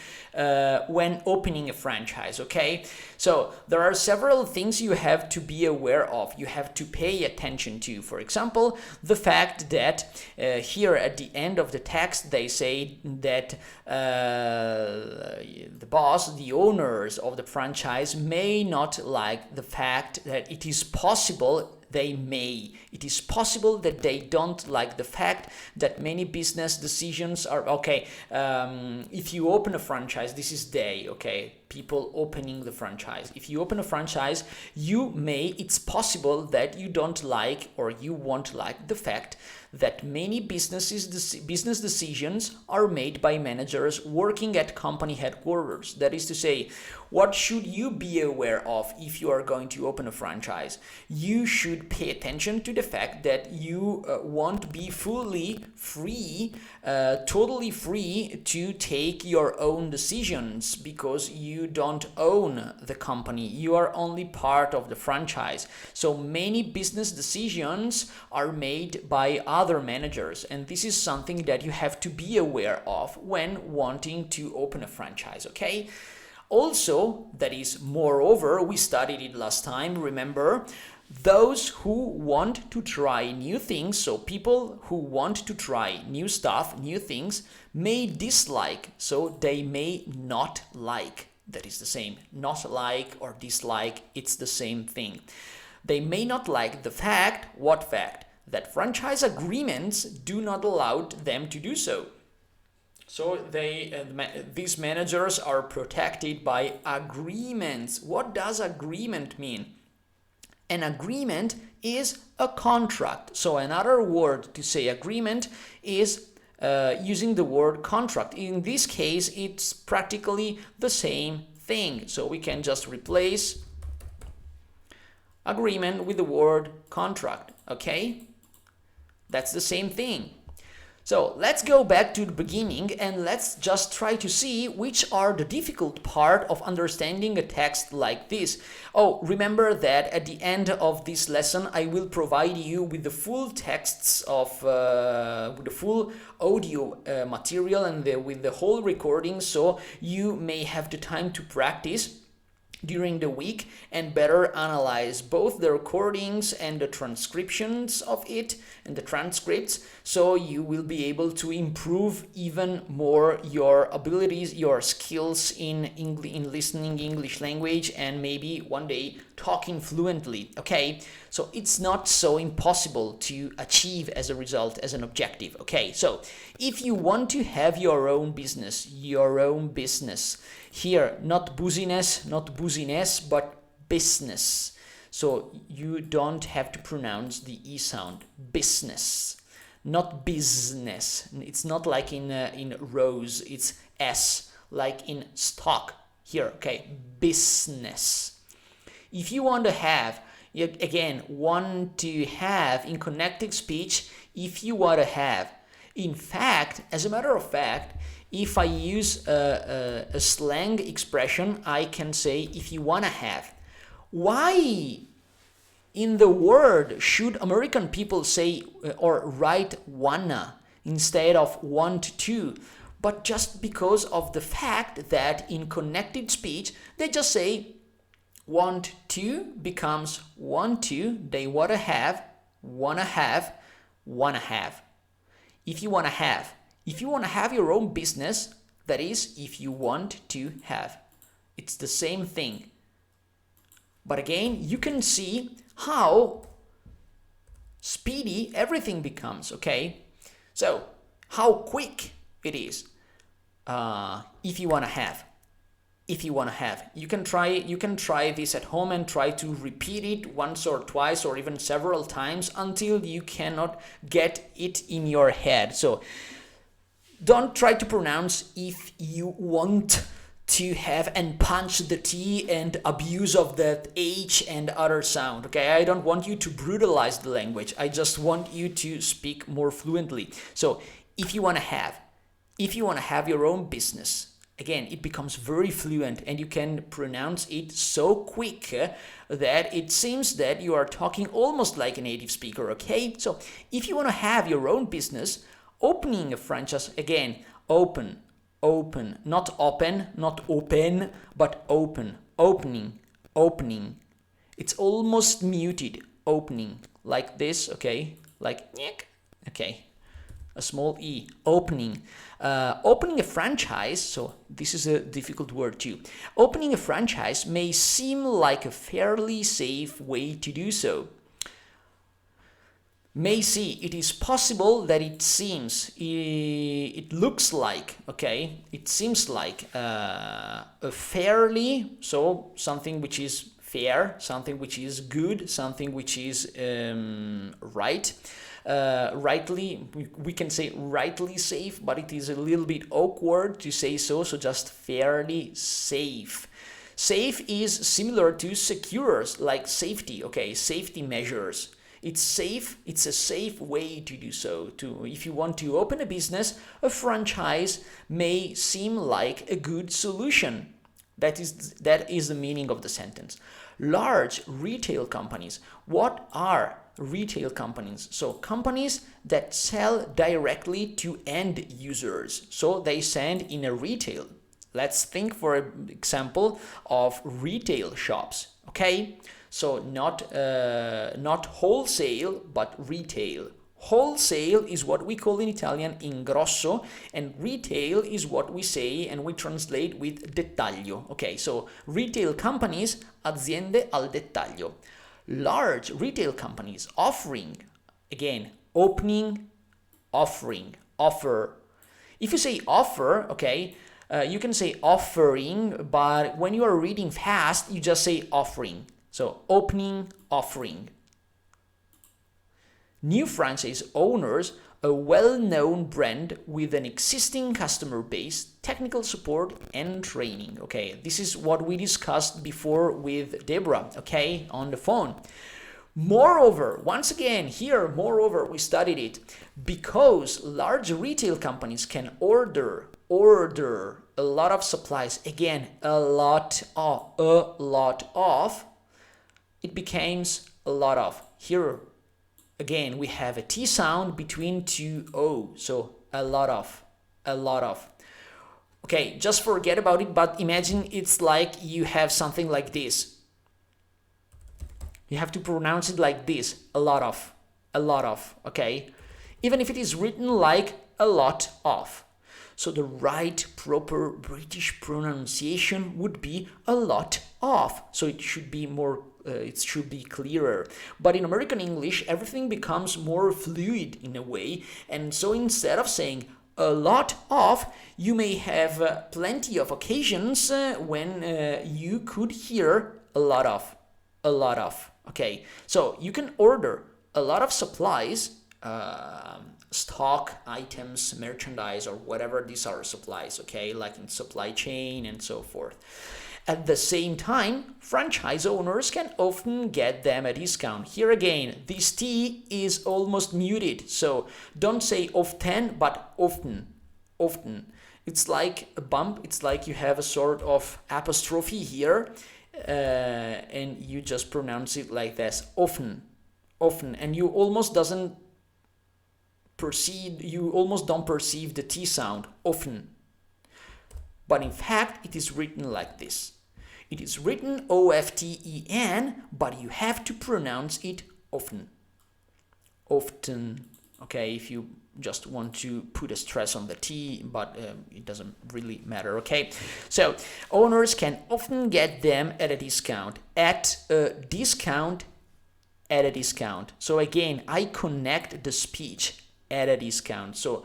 when opening a franchise? Okay, so there are several things you have to be aware of. You have to pay attention to. For example, the fact that here at the end of the text they say that the boss, the owners of the franchise, may not like the fact that it is possible. It is possible that they don't like the fact that many business decisions are okay. If you open a franchise, this is people opening the franchise. If you open a franchise, it's possible that you don't like or you won't like the fact that many business decisions are made by managers working at company headquarters. That is to say, what should you be aware of if you are going to open a franchise? You should pay attention to the fact that you won't be fully free, totally free to take your own decisions because you don't own the company. You are only part of the franchise. So many business decisions are made by other managers, and this is something that you have to be aware of when wanting to open a franchise, okay? Also, that is, moreover, we studied it last time, remember, those who want to try new things, so people who want to try new stuff, new things, may dislike, so they may not like. That is the same. Not like or dislike, it's the same thing. They may not like the fact, what fact? That franchise agreements do not allow them to do so. So these managers are protected by agreements. What does agreement mean? An agreement is a contract. So another word to say agreement is using the word contract. In this case, it's practically the same thing. So we can just replace agreement with the word contract, okay? That's the same thing. So let's go back to the beginning and let's just try to see which are the difficult part of understanding a text like this. Oh, remember that at the end of this lesson I will provide you with the full texts of, with the full audio material and with the whole recording, so you may have the time to practice during the week and better analyze both the recordings and the transcriptions of it and the transcripts, so you will be able to improve even more your abilities, your skills in listening English language, and maybe one day talking fluently, okay? So it's not so impossible to achieve as a result, as an objective, okay? So if you want to have your own business, here, not booziness, but business. So you don't have to pronounce the E sound. Business, not business. It's not like in rose, it's S, like in stock. Here, okay, business. If you want to have, again, want to have in connected speech, if you want to have. In fact, as a matter of fact, if I use a slang expression, I can say if you wanna have. Why in the word should American people say or write wanna instead of want to? But just because of the fact that in connected speech, they just say want to becomes want to, they wanna have, wanna have, wanna have. If you wanna have. If you want to have your own business, that is, if you want to have. It's the same thing. But again, you can see how speedy everything becomes, okay? So, how quick it is if you want to have. If you want to have. You can try this at home and try to repeat it once or twice or even several times until you cannot get it in your head. So, don't try to pronounce if you want to have and punch the T and abuse of that H and other sound, okay? I don't want you to brutalize the language. I just want you to speak more fluently. So if you want to have your own business, again, it becomes very fluent and you can pronounce it so quick that it seems that you are talking almost like a native speaker, okay? So if you want to have your own business, opening a franchise, again, open, not open, not open, but open, opening. It's almost muted, opening, like this, okay? Like, okay, a small e, opening. Opening a franchise, so this is a difficult word too. Opening a franchise may seem like a fairly safe way to do so. May see, it is possible that it seems, it looks like, okay, it seems like a fairly, so something which is fair, something which is good, something which is right. Rightly, we can say rightly safe, but it is a little bit awkward to say so just fairly safe. Safe is similar to secure, like safety, okay, safety measures. It's safe, it's a safe way to do so. If you want to open a business, a franchise may seem like a good solution. That is the meaning of the sentence. Large retail companies. What are retail companies? So companies that sell directly to end users. So they send in a retail. Let's think for example of retail shops, okay? So not wholesale, but retail. Wholesale is what we call in Italian ingrosso, and retail is what we say and we translate with dettaglio. Okay, so retail companies, aziende al dettaglio. Large retail companies offering, again, opening, offering, offer. If you say offer, okay, you can say offering, but when you are reading fast, you just say offering. So opening, offering. New franchise owners, a well-known brand with an existing customer base, technical support and training. Okay, this is what we discussed before with Deborah, okay, on the phone. Moreover, once again, here, moreover, we studied it, because large retail companies can order a lot of supplies, again, a lot of, it becomes a lot of. Here, again, we have a T sound between two O, so a lot of. Okay, just forget about it, but imagine it's like you have something like this. You have to pronounce it like this, a lot of, okay? Even if it is written like a lot of. So the right, proper British pronunciation would be a lot of. So it should be more, it should be clearer. But in American English, everything becomes more fluid in a way. And so instead of saying a lot of, you may have plenty of occasions when you could hear a lot of. Okay, so you can order a lot of supplies, stock, items, merchandise, or whatever these are supplies, okay, like in supply chain and so forth. At the same time, franchise owners can often get them a discount. Here again, this T is almost muted, so don't say often, but often. It's like a bump, it's like you have a sort of apostrophe here, and you just pronounce it like this, often, and you almost don't perceive the T sound, often. But in fact, it is written like this. It is written O-F-T-E-N, but you have to pronounce it often. Okay, if you just want to put a stress on the T, but it doesn't really matter, okay? So, owners can often get them at a discount. So again, I connect the speech at a discount. So,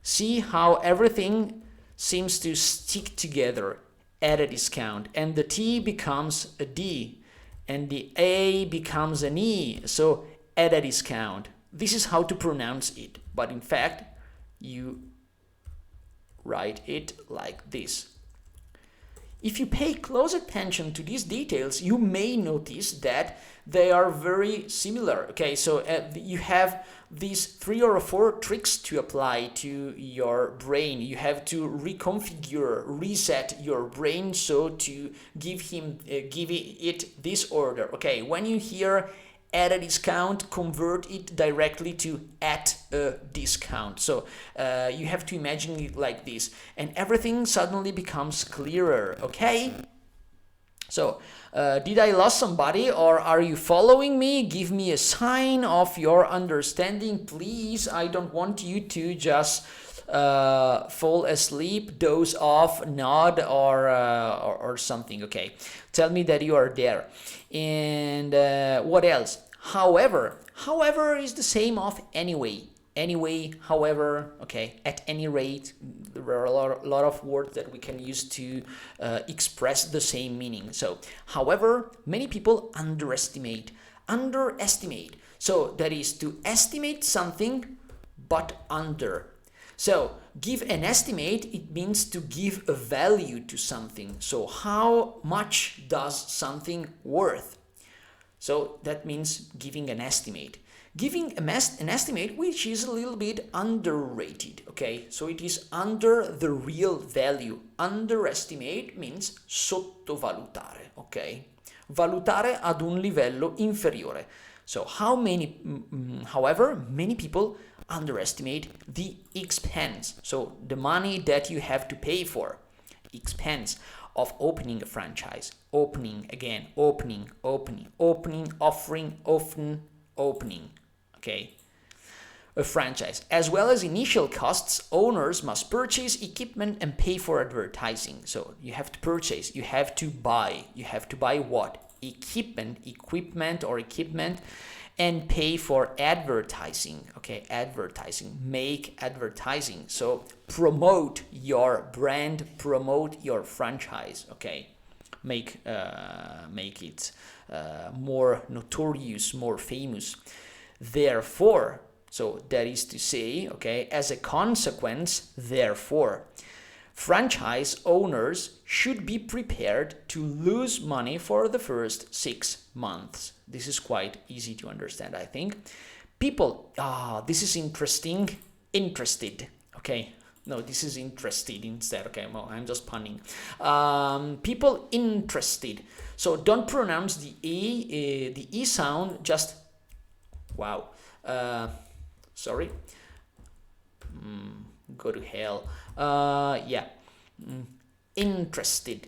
see how everything seems to stick together at a discount, and the T becomes a D, and the A becomes an E, so at a discount. This is how to pronounce it, but in fact, you write it like this. If you pay close attention to these details, you may notice that they are very similar. Okay, so you have these 3 or 4 tricks to apply to your brain. You have to reset your brain so to give it this order. Okay, when you hear at a discount, convert it directly to at a discount. So you have to imagine it like this, and everything suddenly becomes clearer. Okay, so did I lose somebody, or are you following me? Give me a sign of your understanding, please. I don't want you to just fall asleep, doze off, nod, or something. Okay, tell me that you are there. And what else? However is the same of anyway, however, okay, at any rate. There are a lot of words that we can use to express the same meaning. So however, many people underestimate. So that is to estimate something but under. So give an estimate, it means to give a value to something. So how much does something worth? So that means giving an estimate. Giving an estimate which is a little bit underrated, okay? So it is under the real value. Underestimate means sottovalutare, okay? Valutare ad un livello inferiore. So however, many people underestimate the expense. So the money that you have to pay for. Expense of opening a franchise. Opening, offering, often, opening. Okay. A franchise. As well as initial costs, owners must purchase equipment and pay for advertising. So you have to purchase, you have to buy. You have to buy what? Equipment, and pay for advertising. Okay, advertising. Make advertising. So promote your brand, promote your franchise. Okay, make it more notorious, more famous. Therefore, so that is to say, okay, as a consequence, therefore, franchise owners should be prepared to lose money for the first 6 months. This is quite easy to understand, I think. People, this is interested, okay. No, this is interested instead, okay, well, I'm just punning. People interested. So don't pronounce the E sound, just, wow. Sorry. Go to hell. Yeah. Interested,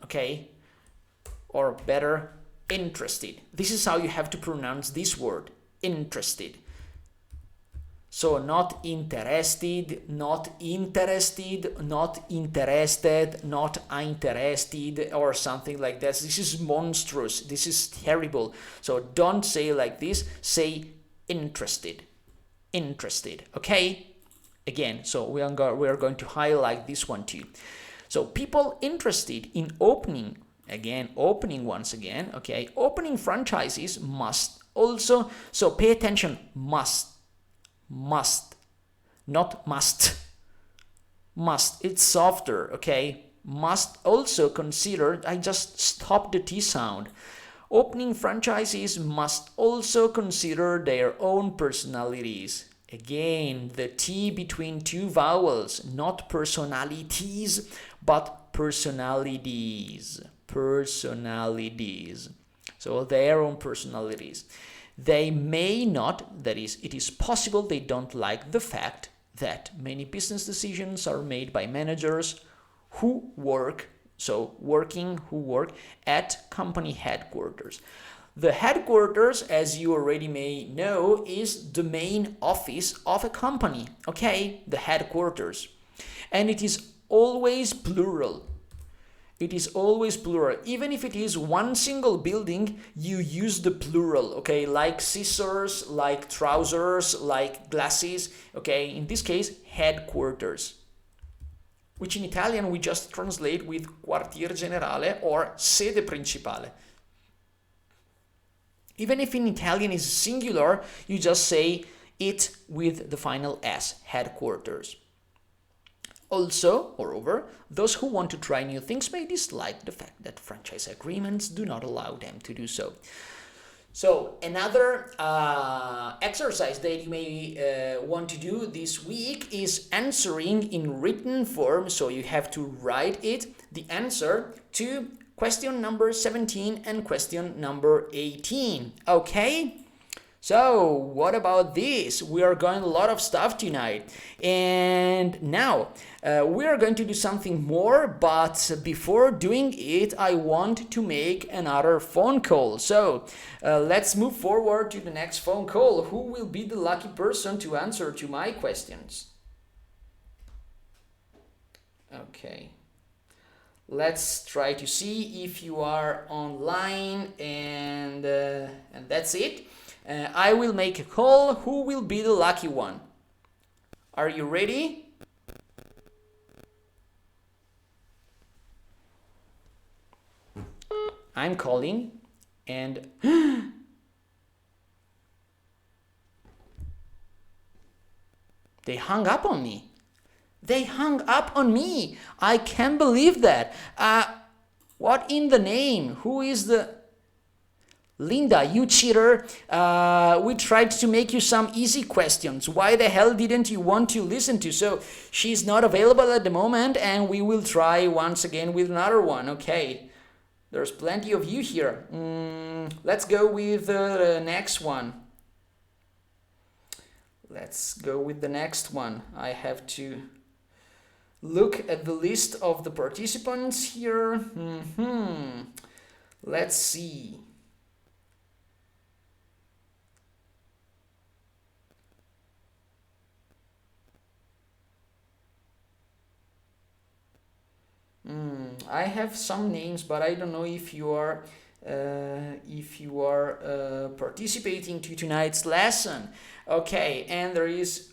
okay? Or better, interested. This is how you have to pronounce this word, interested. So not interested, not interested, not interested, not interested, or something like that. This is monstrous. This is terrible. So don't say like this. Say interested. Okay? Again, so we are going to highlight this one too. So people interested in opening once again, okay? Opening franchises must also, so pay attention, must, not must. It's softer, okay? Must also consider, I just stopped the T sound. Opening franchises must also consider their own personalities. Again, the T between 2 vowels, not personalities, but personalities. So their own personalities. They may not, that is, it is possible they don't like the fact that many business decisions are made by managers who work at company headquarters. The headquarters, as you already may know, is the main office of a company, okay? The headquarters. And it is always plural. Even if it is one single building, you use the plural, okay? Like scissors, like trousers, like glasses, okay? In this case, headquarters, which in Italian we just translate with quartier generale or sede principale. Even if in Italian is singular, you just say it with the final S, headquarters. Also, moreover, those who want to try new things may dislike the fact that franchise agreements do not allow them to do so. So another exercise that you may want to do this week is answering in written form. So you have to write the answer to question number 17 and question number 18. Okay? So what about this? We are going a lot of stuff tonight. And now we are going to do something more, but before doing it, I want to make another phone call. So let's move forward to the next phone call. Who will be the lucky person to answer to my questions? Okay. Let's try to see if you are online, and that's it. I will make a call. Who will be the lucky one? Are you ready? I'm calling, and they hung up on me. They hung up on me. I can't believe that. What in the name? Who is the... Linda, you cheater. We tried to make you some easy questions. Why the hell didn't you want to listen to? So she's not available at the moment, and we will try once again with another one. Okay. There's plenty of you here. Let's go with the next one. Let's go with the next one. I have to look at the list of the participants here. Let's see. I have some names, but I don't know if you are participating to tonight's lesson. Okay, and there is...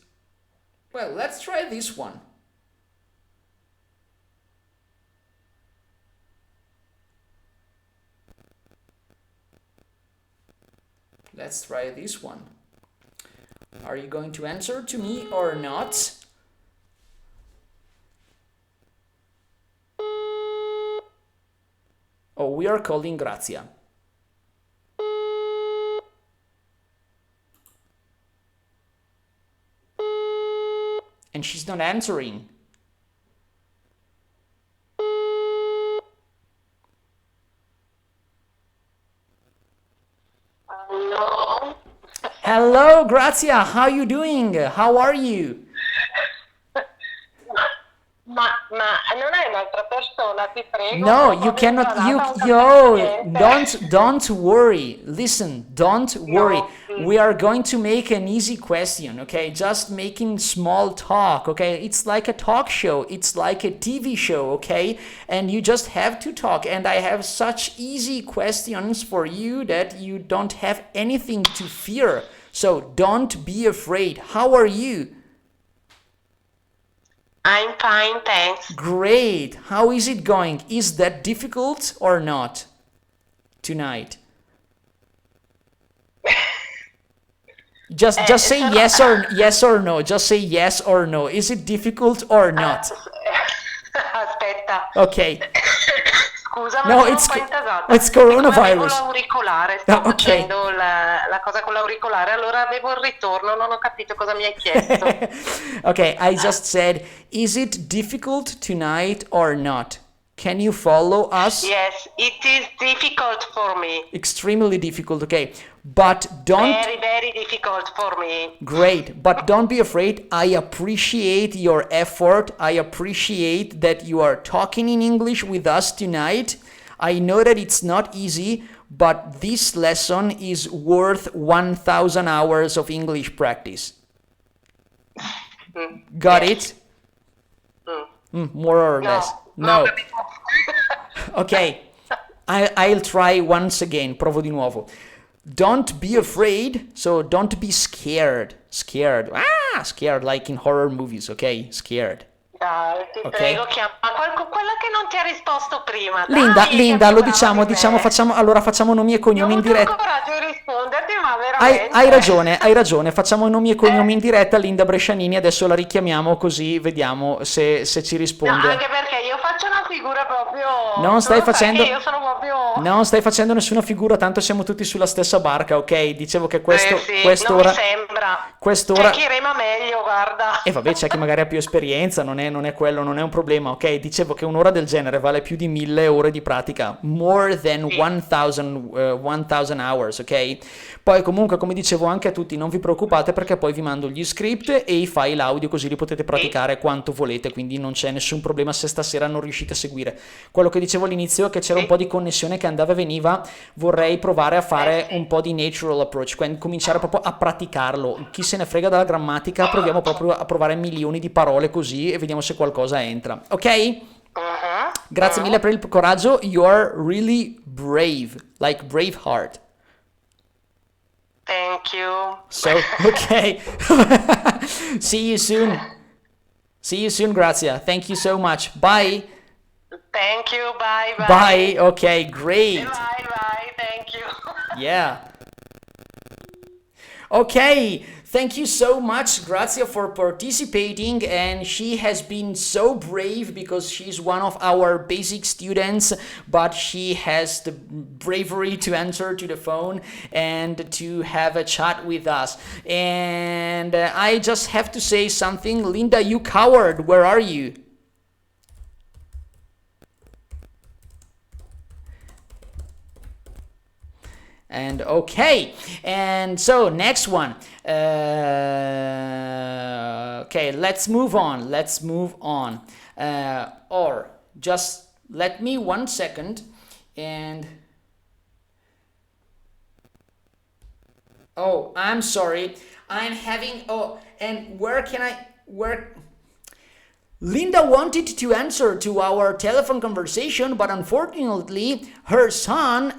Well, let's try this one. Let's try this one. Are you going to answer to me or not? Oh, we are calling Grazia. And she's not answering. Hello. Hello, Grazia. How are you doing? How are you? Ma non è un'altra persona, ti prego. No, you cannot. Don't worry. Listen, don't worry. We are going to make an easy question, okay? Just making small talk, okay? It's like a talk show. It's like a TV show, okay? And you just have to talk. And I have such easy questions for you that you don't have anything to fear. So don't be afraid. How are you? I'm fine, thanks. Great. How is it going? Is that difficult or not tonight? Just say yes or no. Just say yes or no. Is it difficult or not? Aspetta. Okay. Scusa, No, ma it's sono un po' intasata. coronavirus. Avevo l'auricolare, sto Okay. facendo la cosa con l'auricolare, allora avevo il ritorno, non ho capito cosa mi hai chiesto. Okay, I just said, is it difficult tonight or not? Can you follow us? Yes, it is difficult for me. Extremely difficult, okay. But don't... Very, very difficult for me. Great, but don't be afraid. I appreciate your effort. I appreciate that you are talking in English with us tonight. I know that it's not easy, but this lesson is worth 1,000 hours of English practice. Got it? More or less. No. Okay, I'll try once again. Provo di nuovo. Don't be afraid, so don't be scared. Scared like in horror movies, okay? Scared. Ti Ok? prego, chiama quella che non ti ha risposto prima. Linda, Dai, che è Linda, più lo brava diciamo, di me. allora facciamo nomi e Io ho cognomi in avuto il diretta. coraggio di risponderti, ma Hai veramente. ragione, hai ragione, facciamo nomi e cognomi in Eh, diretta, Linda Brescianini, adesso la richiamiamo così vediamo se ci no, anche risponde. perché io faccio una figura proprio. Non Tu stai lo sai che facendo, io sono proprio. non stai facendo nessuna figura, tanto siamo tutti sulla stessa barca, ok? Dicevo che Sì, non mi quest'ora, sembra. C'è chi quest'ora, rema meglio, guarda. e vabbè, c'è chi magari ha più esperienza, non è quello, non è un problema, ok? Dicevo che un'ora del genere vale più di 1000 ore di pratica, more than Sì, 1000 hours, ok? Poi comunque, come dicevo anche a tutti, non vi preoccupate perché poi vi mando gli script e i file audio così li potete sì, praticare quanto volete, quindi non c'è nessun problema se stasera non riuscite a seguire. Quello che dicevo all'inizio è che c'era un po' sì, di connessione che andava e veniva, vorrei provare a fare un sì. po' di natural approach, quindi cominciare proprio a praticarlo. Chi se ne frega della grammatica, proviamo proprio a provare milioni di parole così e vediamo se qualcosa entra. Ok? Mhm, Grazie mille mhm. per il coraggio. You are really brave, like Braveheart. Thank you. So, okay. See you soon. See you soon, Grazia. Thank you so much. Bye. Thank you, bye Bye. bye. Okay, great. Bye bye, thank you. Yeah. Okay, thank you so much, Grazia, for participating. And she has been so brave because she's one of our basic students, but she has the bravery to answer to the phone and to have a chat with us. And I just have to say something. Linda, you coward, where are you? And okay, and so next one. Okay, let's move on. Let's move on. Or just let me 1 second. And oh, I'm sorry. I'm having. Oh, and where can I? Where? Linda wanted to answer to our telephone conversation, but unfortunately, her son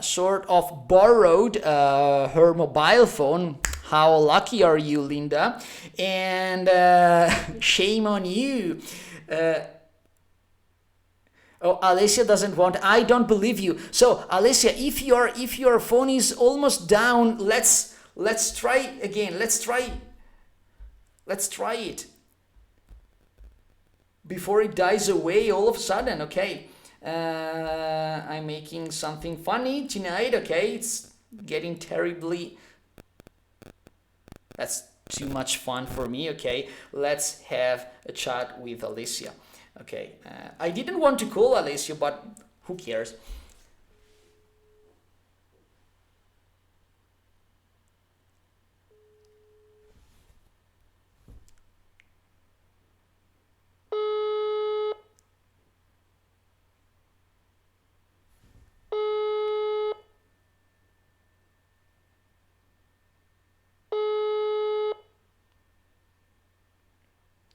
sort of borrowed her mobile phone. How lucky are you, Linda? And shame on you. Uh, Oh, Alessia doesn't want. I don't believe you. So, Alessia, if your phone is almost down, let's try again. Let's try it before it dies away all of a sudden. Okay, I'm making something funny tonight. Okay, it's getting terribly. That's too much fun for me. Okay, let's have a chat with Alicia. Okay, I didn't want to call Alicia, but who cares?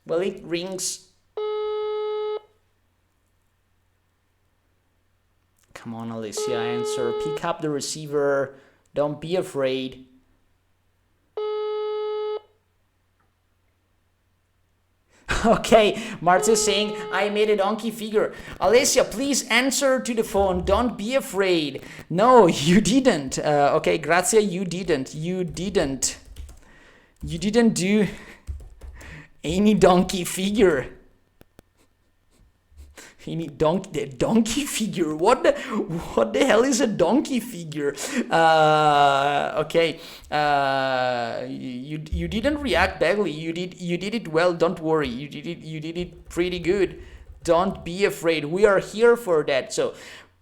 Well, it rings. Come on, Alicia, answer. Pick up the receiver. Don't be afraid. Okay, Marta is saying, I made a donkey figure. Alicia, please answer to the phone. Don't be afraid. No, you didn't. Okay, Grazia, you didn't. You didn't do any donkey figure. Any donkey figure? What the hell is a donkey figure? Okay, you didn't react badly. You did it well. Don't worry. You did it pretty good. Don't be afraid. We are here for that. So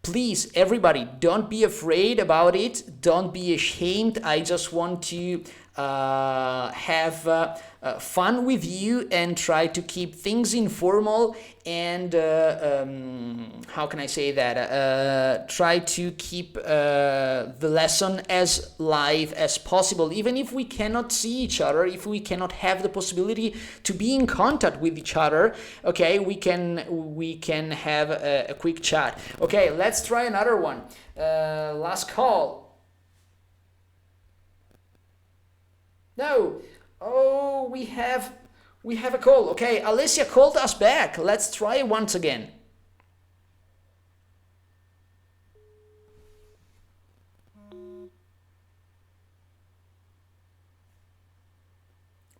please, everybody, don't be afraid about it. Don't be ashamed. I just want to have fun with you and try to keep things informal and how can I say that? Try to keep the lesson as live as possible, even if we cannot see each other, if we cannot have the possibility to be in contact with each other. Okay, we can have a quick chat. Okay, let's try another one. Last call. No. Oh, we have We have a call. Okay, Alicia called us back. Let's try once again.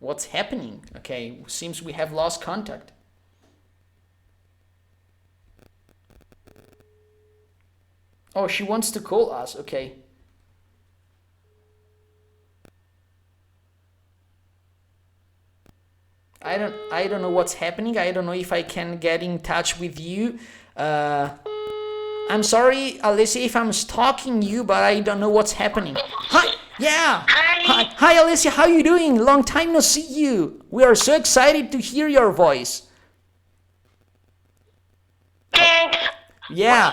What's happening? Okay, seems we have lost contact. Oh, she wants to call us. Okay. I don't know what's happening. I don't know if I can get in touch with you. I'm sorry, Alicia, if I'm stalking you, but I don't know what's happening. Hi, yeah. Hi, Alicia. How you doing? Long time no see you. We are so excited to hear your voice. Thanks. Yeah.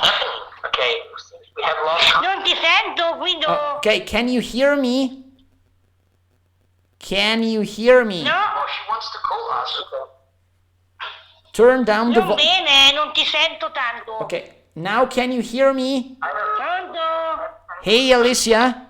Okay, we have lost. Non ti sento, Guido. Okay, can you hear me? Can you hear me? No? Oh, she wants to call us. Turn down the Non volume. bene, non ti sento tanto. Okay, now can you hear me? Pronto? Hey, Alicia.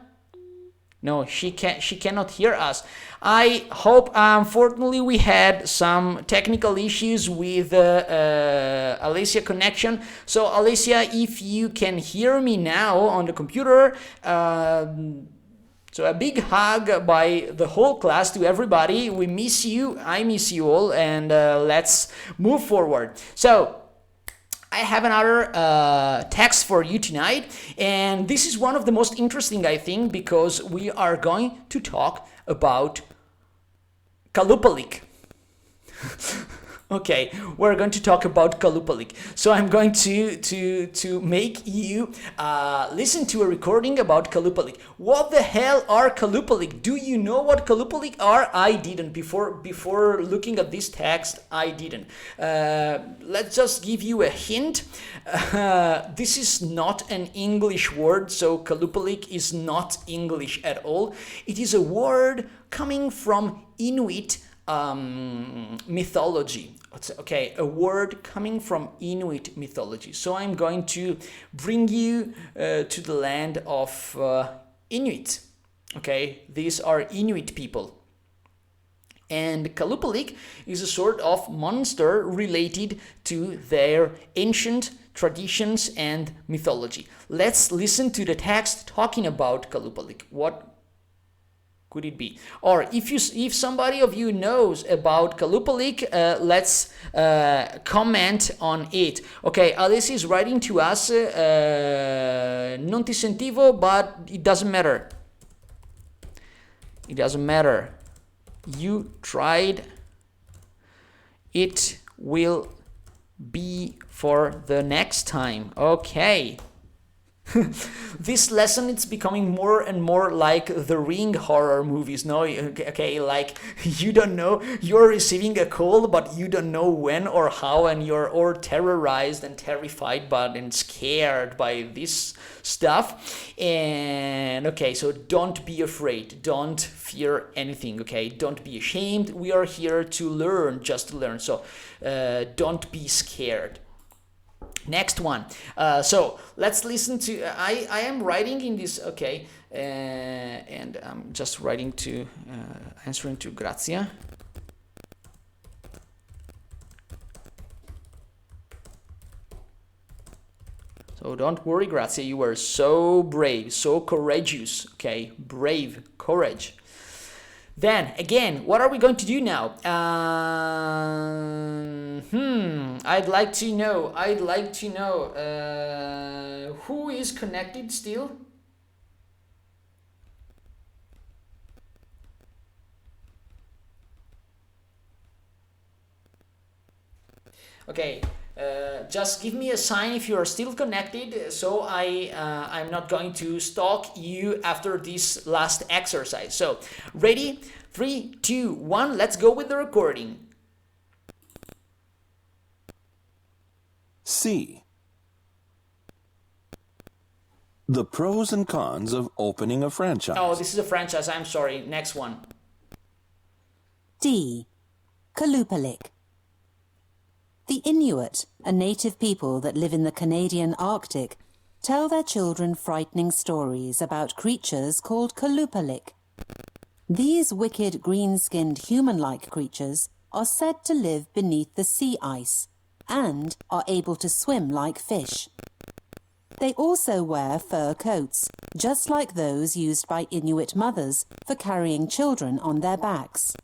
No, she cannot hear us. I hope, unfortunately, we had some technical issues with Alicia connection. So, Alicia, if you can hear me now on the computer, so a big hug by the whole class to everybody. We miss you. I miss you all. And let's move forward. So, I have another text for you tonight, and this is one of the most interesting, I think, because we are going to talk about Kalupalik. Okay, we're going to talk about Kalupalik. So I'm going to make you listen to a recording about Kalupalik. What the hell are Kalupalik? Do you know what Kalupalik are? I didn't. Before looking at this text, I didn't. Let's just give you a hint. This is not an English word, so Kalupalik is not English at all. It is a word coming from Inuit mythology. Okay, a word coming from Inuit mythology. So I'm going to bring you to the land of Inuit. Okay, these are Inuit people. And Kalupalik is a sort of monster related to their ancient traditions and mythology. Let's listen to the text talking about Kalupalik. What could it be? Or if somebody of you knows about Kalupalik, let's comment on it. Okay, Alice is writing to us, non ti sentivo, but it doesn't matter. It doesn't matter. You tried. It will be for the next time. Okay. This lesson, it's becoming more and more like the Ring horror movies, no? Okay, like you don't know, you're receiving a call, but you don't know when or how, and you're all terrorized and terrified and scared by this stuff. And okay, so don't be afraid, don't fear anything, okay? Don't be ashamed. We are here to learn, just to learn. So don't be scared. Next one. So let's listen to. I am writing in this. Okay, and I'm just writing to answering to Grazia. So don't worry, Grazia. You were so brave, so courageous. Okay, brave, courage. Then again, what are we going to do now? I'd like to know. Who is connected still? Okay. Just give me a sign if you are still connected, so I'm not going to stalk you after this last exercise. So, ready? 3, 2, 1, let's go with the recording. C. The pros and cons of opening a franchise. Oh, this is a franchise, I'm sorry. Next one. D. Kalupalik. The Inuit, a native people that live in the Canadian Arctic, tell their children frightening stories about creatures called Kalupalik. These wicked green-skinned human-like creatures are said to live beneath the sea ice and are able to swim like fish. They also wear fur coats, just like those used by Inuit mothers for carrying children on their backs.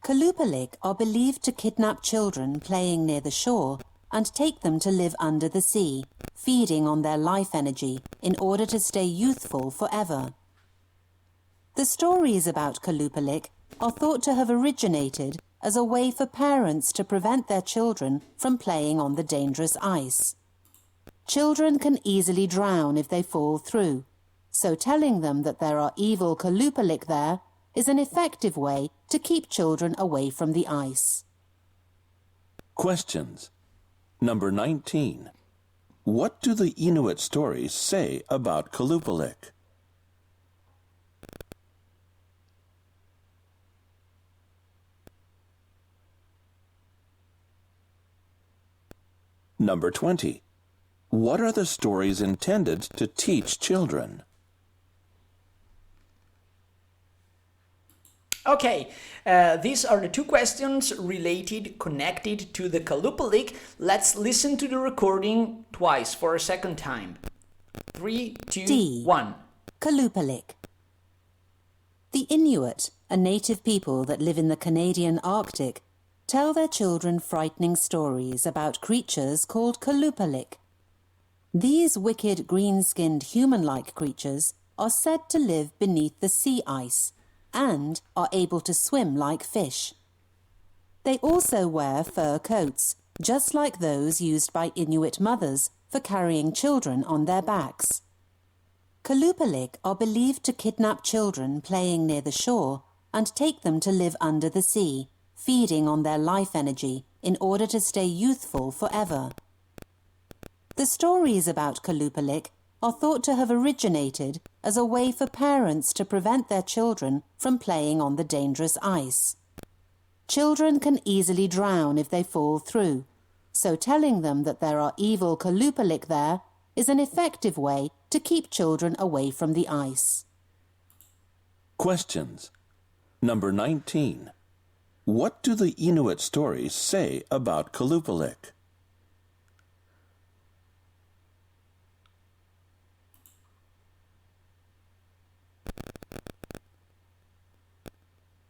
Kalupalik are believed to kidnap children playing near the shore and take them to live under the sea, feeding on their life energy in order to stay youthful forever. The stories about Kalupalik are thought to have originated as a way for parents to prevent their children from playing on the dangerous ice. Children can easily drown if they fall through, so telling them that there are evil Kalupalik there is an effective way to keep children away from the ice. Questions. Number 19. What do the Inuit stories say about Kalupalik? Number 20. What are the stories intended to teach children? Okay, these are the two questions connected to the Kalupalik. Let's listen to the recording twice for a second time. 3, 2, D. 1. Kalupalik. The Inuit, a native people that live in the Canadian Arctic, tell their children frightening stories about creatures called Kalupalik. These wicked green-skinned human-like creatures are said to live beneath the sea ice and are able to swim like fish. They also wear fur coats, just like those used by Inuit mothers for carrying children on their backs. Kalupalik are believed to kidnap children playing near the shore and take them to live under the sea, feeding on their life energy in order to stay youthful forever. The stories about Kalupalik are thought to have originated as a way for parents to prevent their children from playing on the dangerous ice. Children can easily drown if they fall through, so telling them that there are evil Kalupalik there is an effective way to keep children away from the ice. Questions. Number 19. What do the Inuit stories say about Kalupalik?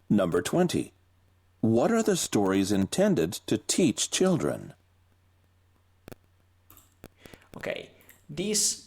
Number 20. What are the stories intended to teach children? Okay, this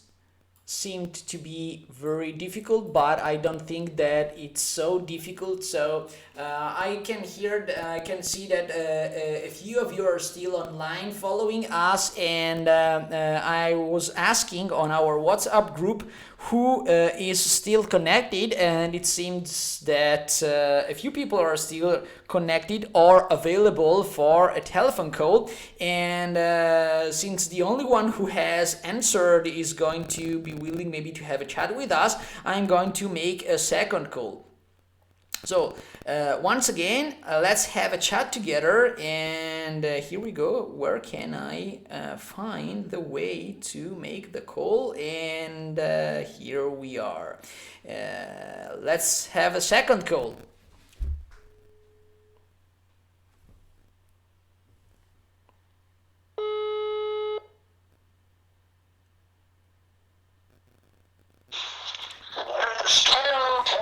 seemed to be very difficult, but I don't think that it's so difficult. So I can see that a few of you are still online following us, and I was asking on our WhatsApp group who is still connected, and it seems that a few people are still connected or available for a telephone call, and since the only one who has answered is going to be willing maybe to have a chat with us, I'm going to make a second call. So once again, let's have a chat together, and here we go. Where can I find the way to make the call? And here we are. Let's have a second call.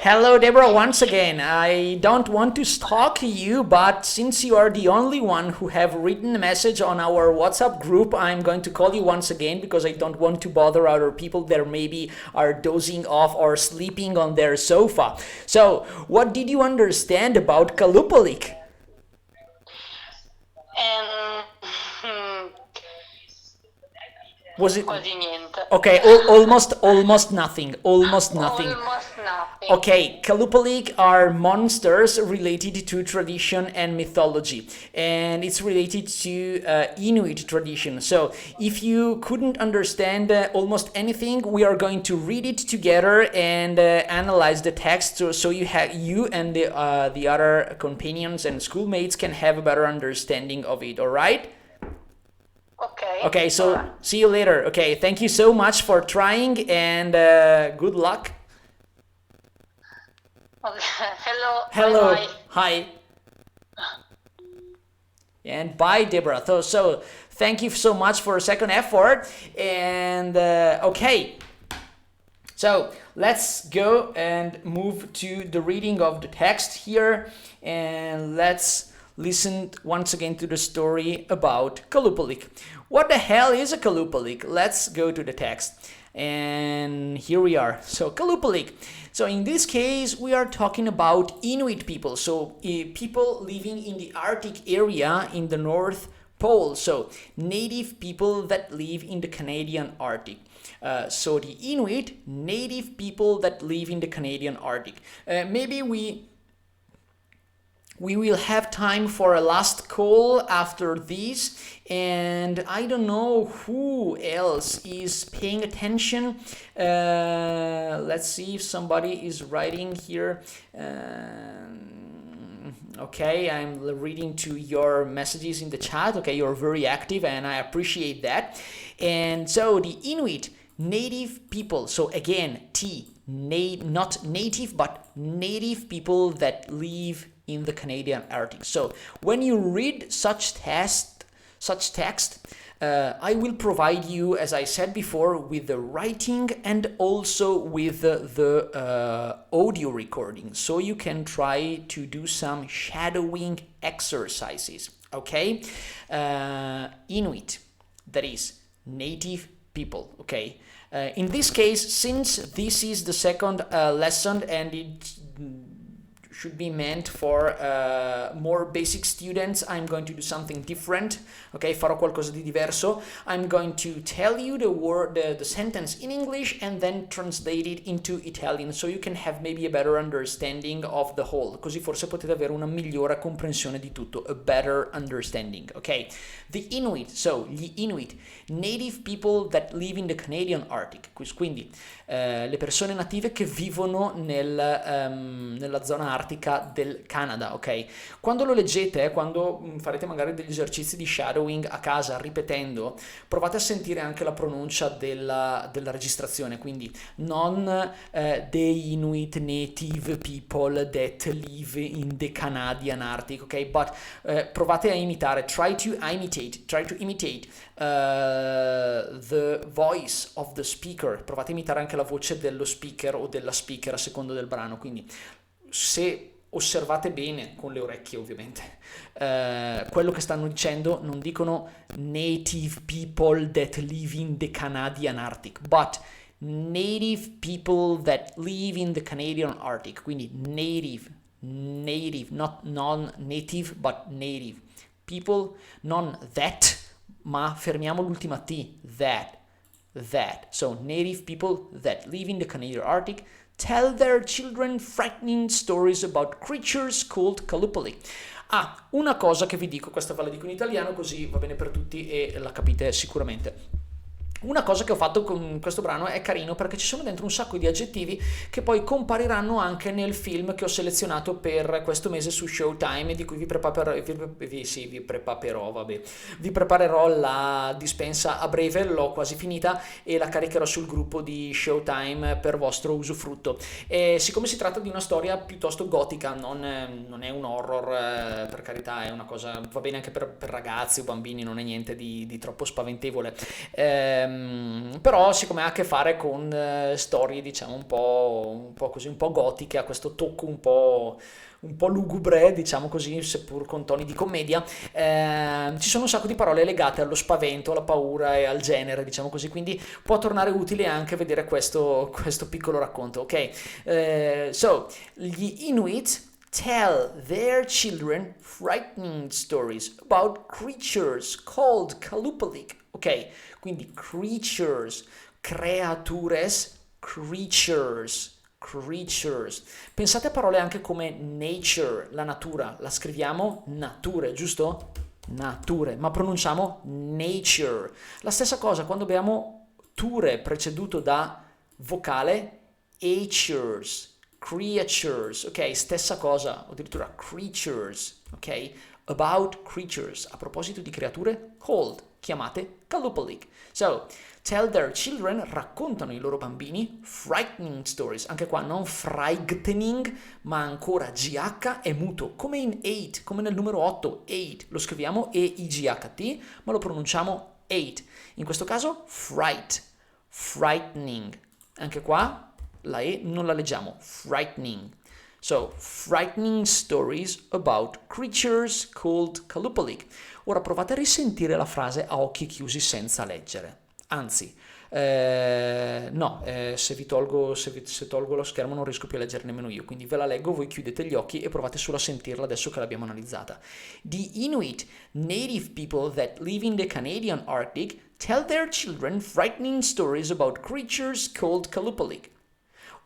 Hello, Deborah, once again. I don't want to stalk you, but since you are the only one who have written a message on our WhatsApp group, I'm going to call you once again because I don't want to bother other people that maybe are dozing off or sleeping on their sofa. So, what did you understand about Kalupalik? Was it Quasi niente. okay? Almost nothing. Almost nothing. Almost nothing. Okay, Kalupalik are monsters related to tradition and mythology, and it's related to Inuit tradition. So if you couldn't understand almost anything, we are going to read it together and analyze the text, so you and the other companions and schoolmates can have a better understanding of it. All right? Okay. Okay, so see you later. Okay, thank you so much for trying, and good luck. Hello. Hello. Bye-bye. Hi. And bye, Deborah. So thank you so much for a second effort. And okay. So let's go and move to the reading of the text here, and let's listen once again to the story about Kalupalik. What the hell is a Kalupalik? Let's go to the text. And here we are. So Kalupalik. So in this case, we are talking about Inuit people. So people living in the Arctic area in the North Pole. So native people that live in the Canadian Arctic. So the Inuit, native people that live in the Canadian Arctic. Maybe we will have time for a last call after this, and I don't know who else is paying attention. Let's see if somebody is writing here. Okay, I'm reading to your messages in the chat. Okay, you're very active and I appreciate that. And so the Inuit, native people. So again, not native, but native people that live in the Canadian Arctic. So when you read such text, I will provide you, as I said before, with the writing and also with the audio recording, so you can try to do some shadowing exercises. Okay, Inuit, that is native people. Okay, in this case, since this is the second lesson and it should be meant for more basic students, I'm going to do something different. Ok, farò qualcosa di diverso. I'm going to tell you the word, the sentence in English and then translate it into Italian, so you can have maybe a better understanding of the whole. Così forse potete avere una migliore comprensione di tutto, a better understanding. Ok, the Inuit, so gli Inuit, native people that live in the Canadian Arctic, quindi le persone native che vivono nella zona artica del Canada. Ok, quando lo leggete, quando farete magari degli esercizi di shadowing a casa ripetendo, provate a sentire anche la pronuncia della registrazione, quindi non the Inuit native people that live in the Canadian Arctic, ok, but provate a imitare, try to imitate the voice of the speaker, provate a imitare anche la voce dello speaker o della speaker a secondo del brano, quindi se osservate bene con le orecchie ovviamente quello che stanno dicendo, non dicono native people that live in the Canadian Arctic, but native people that live in the Canadian Arctic, quindi native, not non-native but native people, non that, ma fermiamo l'ultima T, that, so native people that live in the Canadian Arctic tell their children frightening stories about creatures called Kalupalik. Una cosa che vi dico, questa ve la dico in italiano così va bene per tutti e la capite sicuramente. Una cosa che ho fatto con questo brano è carino perché ci sono dentro un sacco di aggettivi che poi compariranno anche nel film che ho selezionato per questo mese su Showtime, di cui vi preparerò la dispensa a breve, l'ho quasi finita e la caricherò sul gruppo di Showtime per vostro usufrutto. E siccome si tratta di una storia piuttosto gotica, non è un horror, per carità, è una cosa, va bene anche per ragazzi o bambini, non è niente di troppo spaventevole. Però siccome ha a che fare con storie diciamo un po' così, un po' gotiche, ha questo tocco un po' lugubre, diciamo così, seppur con toni di commedia, ci sono un sacco di parole legate allo spavento, alla paura e al genere, diciamo così, quindi può tornare utile anche vedere questo piccolo racconto. Ok, so gli Inuit tell their children frightening stories about creatures called Kalupalik. Ok, quindi creatures, creatures, creatures. Pensate a parole anche come nature, la natura, la scriviamo nature, giusto? Nature, ma pronunciamo nature. La stessa cosa quando abbiamo ture preceduto da vocale creatures, ok? Stessa cosa, o addirittura creatures, ok? About creatures, a proposito di creature, called, chiamate kalupalik. So, tell their children, raccontano ai loro bambini frightening stories. Anche qua non frightening, ma ancora GH è muto, come in 8, come nel numero 8, 8. Lo scriviamo E-I-G-H-T, ma lo pronunciamo 8. In questo caso, frightening. Anche qua la E non la leggiamo, frightening. So, frightening stories about creatures called kalupalik. Ora provate a risentire la frase a occhi chiusi senza leggere. Anzi, se tolgo lo schermo non riesco più a leggere nemmeno io, quindi ve la leggo, voi chiudete gli occhi e provate solo a sentirla adesso che l'abbiamo analizzata. The Inuit, native people that live in the Canadian Arctic, tell their children frightening stories about creatures called kalupalik.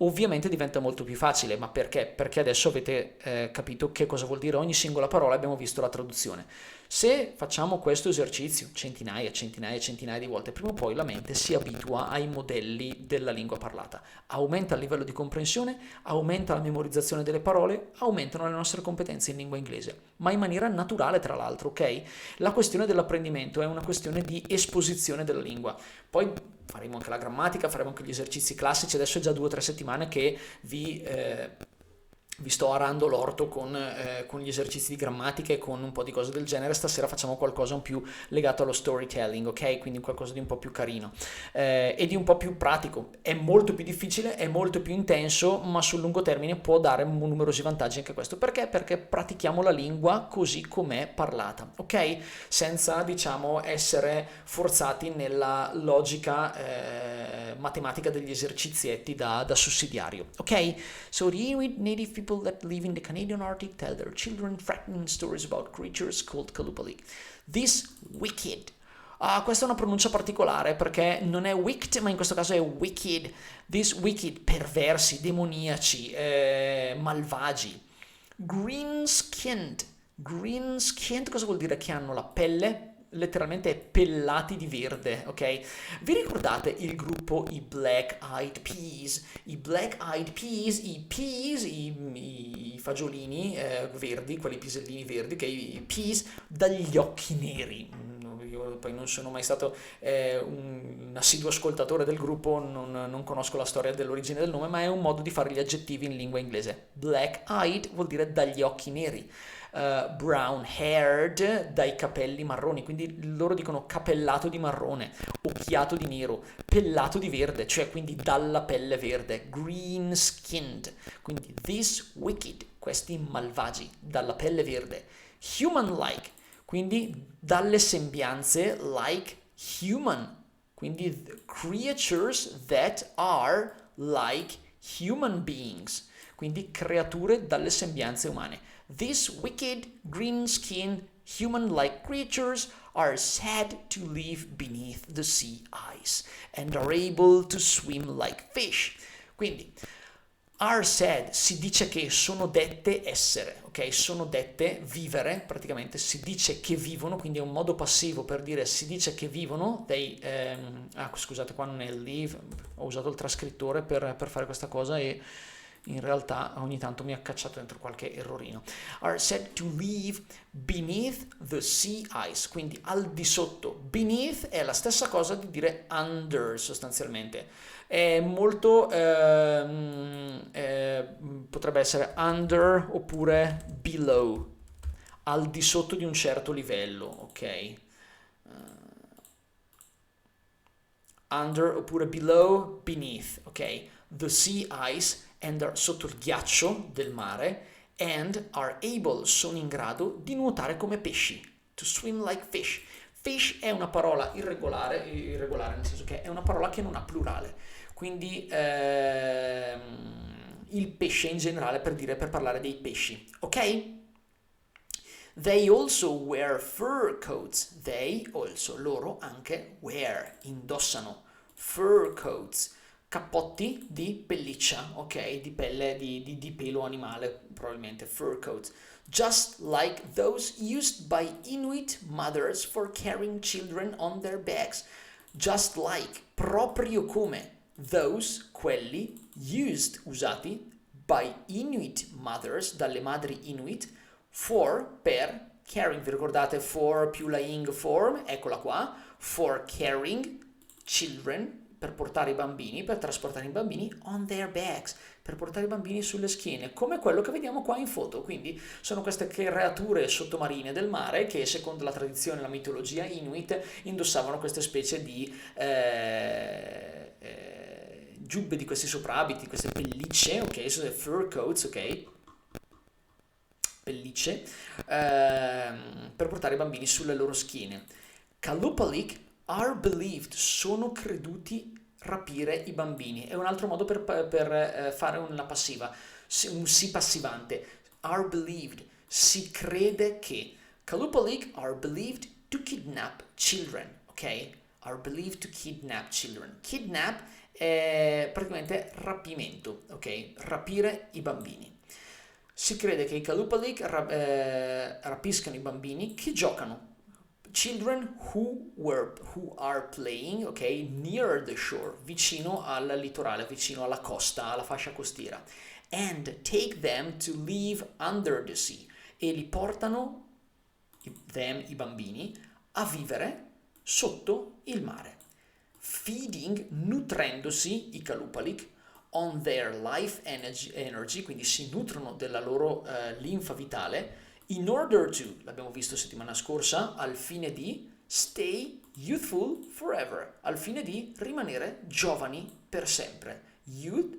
Ovviamente diventa molto più facile, ma perché? Perché adesso avete capito che cosa vuol dire ogni singola parola, abbiamo visto la traduzione. Se facciamo questo esercizio centinaia di volte, prima o poi la mente si abitua ai modelli della lingua parlata. Aumenta il livello di comprensione, aumenta la memorizzazione delle parole, aumentano le nostre competenze in lingua inglese, ma in maniera naturale tra l'altro, ok? La questione dell'apprendimento è una questione di esposizione della lingua. Poi faremo anche la grammatica, faremo anche gli esercizi classici, adesso è già 2 o 3 settimane che vi sto arando l'orto con gli esercizi di grammatica e con un po' di cose del genere. Stasera facciamo qualcosa un più legato allo storytelling, ok? Quindi qualcosa di un po' più carino e di un po' più pratico. È molto più difficile, è molto più intenso, ma sul lungo termine può dare numerosi vantaggi anche questo. Perché? Perché pratichiamo la lingua così com'è parlata, ok? Senza, diciamo, essere forzati nella logica matematica degli esercizietti da sussidiario, ok? So the Inuit native people that live in the Canadian Arctic tell their children frightening stories about creatures called kalupalik. This wicked. Questa è una pronuncia particolare perché non è wicked, ma in questo caso è wicked. This wicked, perversi, demoniaci, malvagi. Green-skinned. Green-skinned cosa vuol dire? Che hanno la pelle letteralmente pellati di verde, ok? Vi ricordate il gruppo i Black Eyed Peas? I Black Eyed Peas, i fagiolini verdi, quelli pisellini verdi, ok? I peas dagli occhi neri. Io poi non sono mai stato un assiduo ascoltatore del gruppo, non conosco la storia dell'origine del nome, ma è un modo di fare gli aggettivi in lingua inglese. Black eyed vuol dire dagli occhi neri. Brown haired, dai capelli marroni, quindi loro dicono capellato di marrone, occhiato di nero, pellato di verde, cioè quindi dalla pelle verde. Green skinned, quindi this wicked, questi malvagi, dalla pelle verde. Human like, quindi dalle sembianze like human, quindi creatures that are like human beings, quindi creature dalle sembianze umane. These wicked, green-skinned, human-like creatures are said to live beneath the sea ice and are able to swim like fish. Quindi, are said, si dice che, sono dette essere, ok? Sono dette vivere, praticamente si dice che vivono, quindi è un modo passivo per dire si dice che vivono. Scusate, qua non è live, ho usato il trascrittore per fare questa cosa e in realtà ogni tanto mi ha cacciato dentro qualche errorino. Are said to live beneath the sea ice, quindi al di sotto. Beneath è la stessa cosa di dire under sostanzialmente. È molto potrebbe essere under oppure below, al di sotto di un certo livello, ok? Under oppure below, beneath, ok? The sea ice and sotto il ghiaccio del mare, and are able, sono in grado di nuotare come pesci, to swim like fish. Fish è una parola irregolare nel senso che è una parola che non ha plurale, quindi il pesce in generale per parlare dei pesci, ok? They also wear fur coats, they also, loro anche, wear, indossano, fur coats, cappotti di pelliccia, ok? Di pelle, di pelo animale, probabilmente, fur coats. Just like those used by Inuit mothers for carrying children on their backs. Just like, proprio come, those, quelli, usati, by Inuit mothers, dalle madri Inuit, per, carrying, vi ricordate for più la ing form, eccola qua, for carrying children, per portare i bambini, per trasportare i bambini, on their backs, per portare i bambini sulle schiene, come quello che vediamo qua in foto. Quindi sono queste creature sottomarine del mare che, secondo la tradizione e la mitologia Inuit, indossavano queste specie di giubbe, di questi soprabiti, queste pellicce, ok, sono fur coats, ok, pellicce, per portare i bambini sulle loro schiene. Kalupalik are believed, sono creduti rapire i bambini. È un altro modo per fare una passiva, un sì passivante. Are believed, si crede che. Kalupalik are believed to kidnap children, ok? Are believed to kidnap children. Kidnap è praticamente rapimento, ok? Rapire i bambini. Si crede che i Kalupalik rapiscano i bambini che giocano. Children who are playing, ok, near the shore, vicino al litorale, vicino alla costa, alla fascia costiera. And take them to live under the sea. E li portano, i bambini, a vivere sotto il mare. Feeding, nutrendosi, i Kalupalik, on their life energy, quindi si nutrono della loro linfa vitale, in order to, l'abbiamo visto settimana scorsa, al fine di stay youthful forever, al fine di rimanere giovani per sempre. Youth,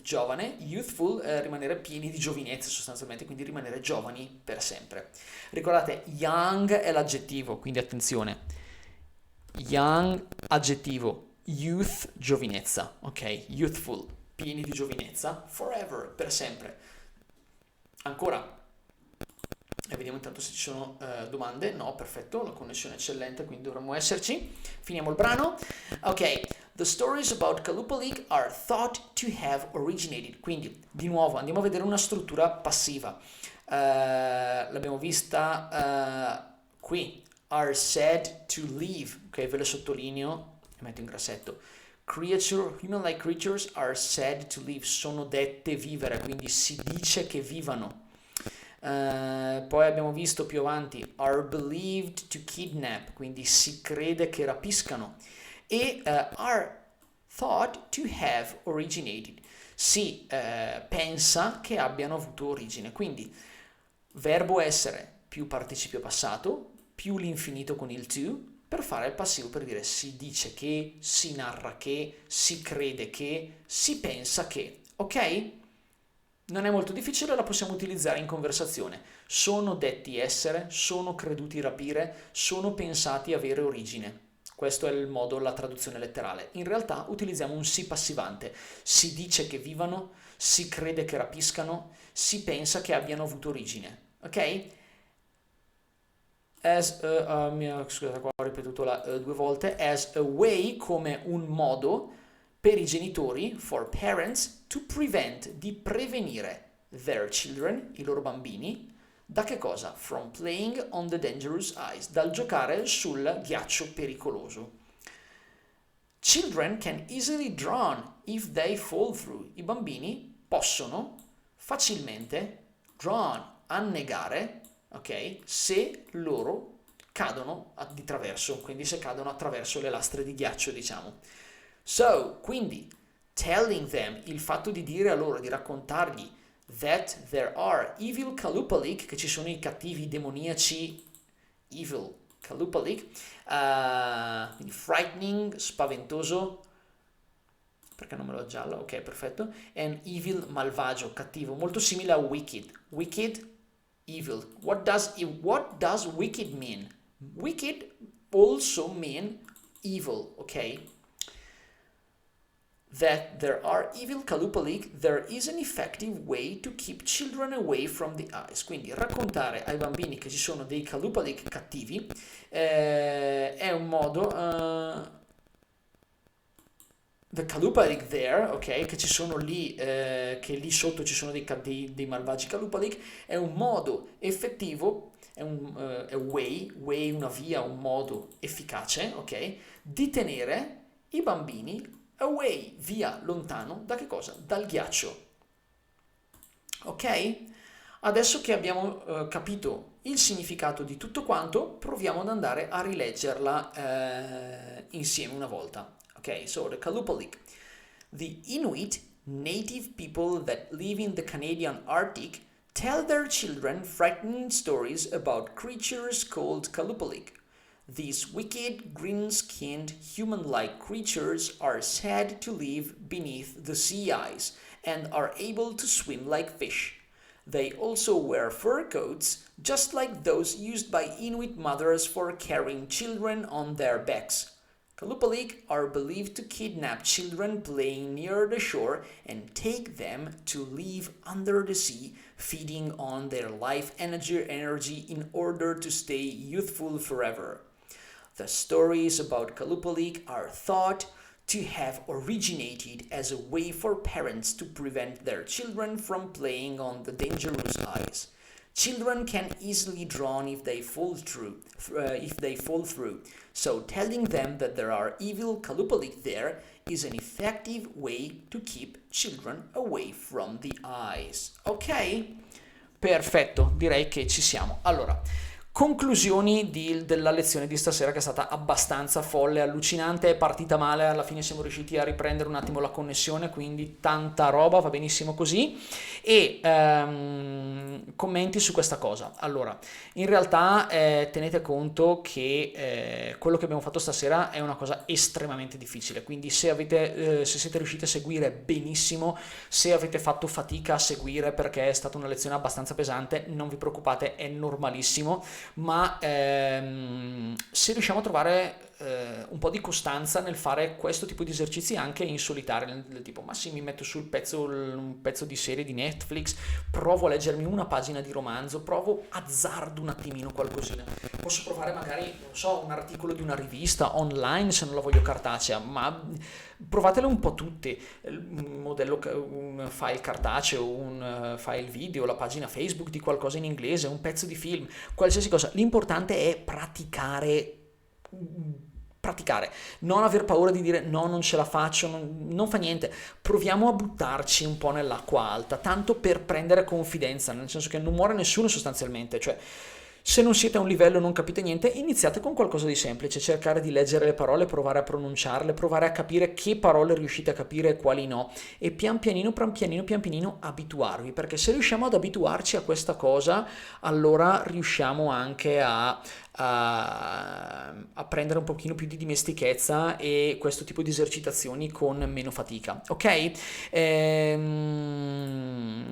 giovane, youthful, rimanere pieni di giovinezza sostanzialmente, quindi rimanere giovani per sempre. Ricordate, young è l'aggettivo, quindi attenzione. Young, aggettivo, youth, giovinezza, ok? Youthful, pieni di giovinezza, forever, per sempre. Ancora, e vediamo intanto se ci sono domande. No, perfetto, la connessione è eccellente, quindi dovremmo esserci. Finiamo il brano. Ok, the stories about Kalupalik are thought to have originated. Quindi, di nuovo, andiamo a vedere una struttura passiva. L'abbiamo vista qui. Are said to live. Ok, ve lo sottolineo e metto in grassetto. Human-like creatures are said to live, sono dette vivere, quindi si dice che vivano. Poi abbiamo visto più avanti, are believed to kidnap, quindi si crede che rapiscano. E are thought to have originated, si pensa che abbiano avuto origine. Quindi verbo essere più participio passato, più l'infinito con il to, per fare il passivo, per dire si dice che, si narra che, si crede che, si pensa che, ok? Non è molto difficile, la possiamo utilizzare in conversazione. Sono detti essere, sono creduti rapire, sono pensati avere origine. Questo è il modo, la traduzione letterale. In realtà utilizziamo un sì passivante. Si dice che vivano, si crede che rapiscano, si pensa che abbiano avuto origine, ok? Scusate, qua ho ripetuto due volte. As a way, come un modo per i genitori, for parents, to prevent, di prevenire their children, i loro bambini, da che cosa? From playing on the dangerous ice, dal giocare sul ghiaccio pericoloso. Children can easily drown if they fall through. I bambini possono facilmente drown, annegare, ok? Se loro cadono di traverso, quindi se cadono attraverso le lastre di ghiaccio, diciamo. So, quindi, telling them, il fatto di dire a loro, di raccontargli that there are evil Kalupalik, che ci sono i cattivi demoniaci, evil Kalupalik, quindi frightening, spaventoso, perché non me lo giallo? Ok, perfetto, and evil, malvagio, cattivo, molto simile a wicked. Wicked, evil. What does wicked mean? Wicked also mean evil, ok? That there are evil Kalupalik, there is an effective way to keep children away from the ice. Quindi raccontare ai bambini che ci sono dei Kalupalik cattivi è un modo... The Kalupalik there, ok, che ci sono lì, che lì sotto ci sono dei malvagi Kalupalik, è un modo effettivo, è way, una via, un modo efficace, ok, di tenere i bambini away, via, lontano, da che cosa? Dal ghiaccio. Ok? Adesso che abbiamo capito il significato di tutto quanto, proviamo ad andare a rileggerla insieme una volta. Ok, so the Kalupalik. The Inuit, native people that live in the Canadian Arctic, tell their children frightening stories about creatures called Kalupalik. These wicked, green-skinned, human-like creatures are said to live beneath the sea ice and are able to swim like fish. They also wear fur coats, just like those used by Inuit mothers for carrying children on their backs. Kalupalik are believed to kidnap children playing near the shore and take them to live under the sea, feeding on their life energy in order to stay youthful forever. The stories about Kalupalik are thought to have originated as a way for parents to prevent their children from playing on the dangerous ice. Children can easily drown if they fall through. So telling them that there are evil Kalupalik there is an effective way to keep children away from the ice. Ok? Perfetto, direi che ci siamo. Allora, conclusioni della lezione di stasera, che è stata abbastanza folle, allucinante, è partita male, alla fine siamo riusciti a riprendere un attimo la connessione, quindi tanta roba, va benissimo così. E commenti su questa cosa. Allora, in realtà tenete conto che quello che abbiamo fatto stasera è una cosa estremamente difficile, quindi se siete riusciti a seguire benissimo, se avete fatto fatica a seguire perché è stata una lezione abbastanza pesante, non vi preoccupate, è normalissimo, ma se riusciamo a trovare un po' di costanza nel fare questo tipo di esercizi anche in solitario, del tipo ma sì, mi metto sul un pezzo di serie di Netflix, provo a leggermi una pagina di romanzo, provo azzardo un attimino qualcosina, posso provare magari, non so, un articolo di una rivista online se non la voglio cartacea, ma provatele un po' tutte, un modello, un file cartaceo, un file video, la pagina Facebook di qualcosa in inglese, un pezzo di film, qualsiasi cosa. L'importante è praticare, non aver paura di dire no, non ce la faccio, non fa niente, proviamo a buttarci un po' nell'acqua alta, tanto per prendere confidenza, nel senso che non muore nessuno sostanzialmente, cioè se non siete a un livello e non capite niente, iniziate con qualcosa di semplice, cercare di leggere le parole, provare a pronunciarle, provare a capire che parole riuscite a capire e quali no, e pian pianino abituarvi, perché se riusciamo ad abituarci a questa cosa, allora riusciamo anche a prendere un pochino più di dimestichezza e questo tipo di esercitazioni con meno fatica, ok?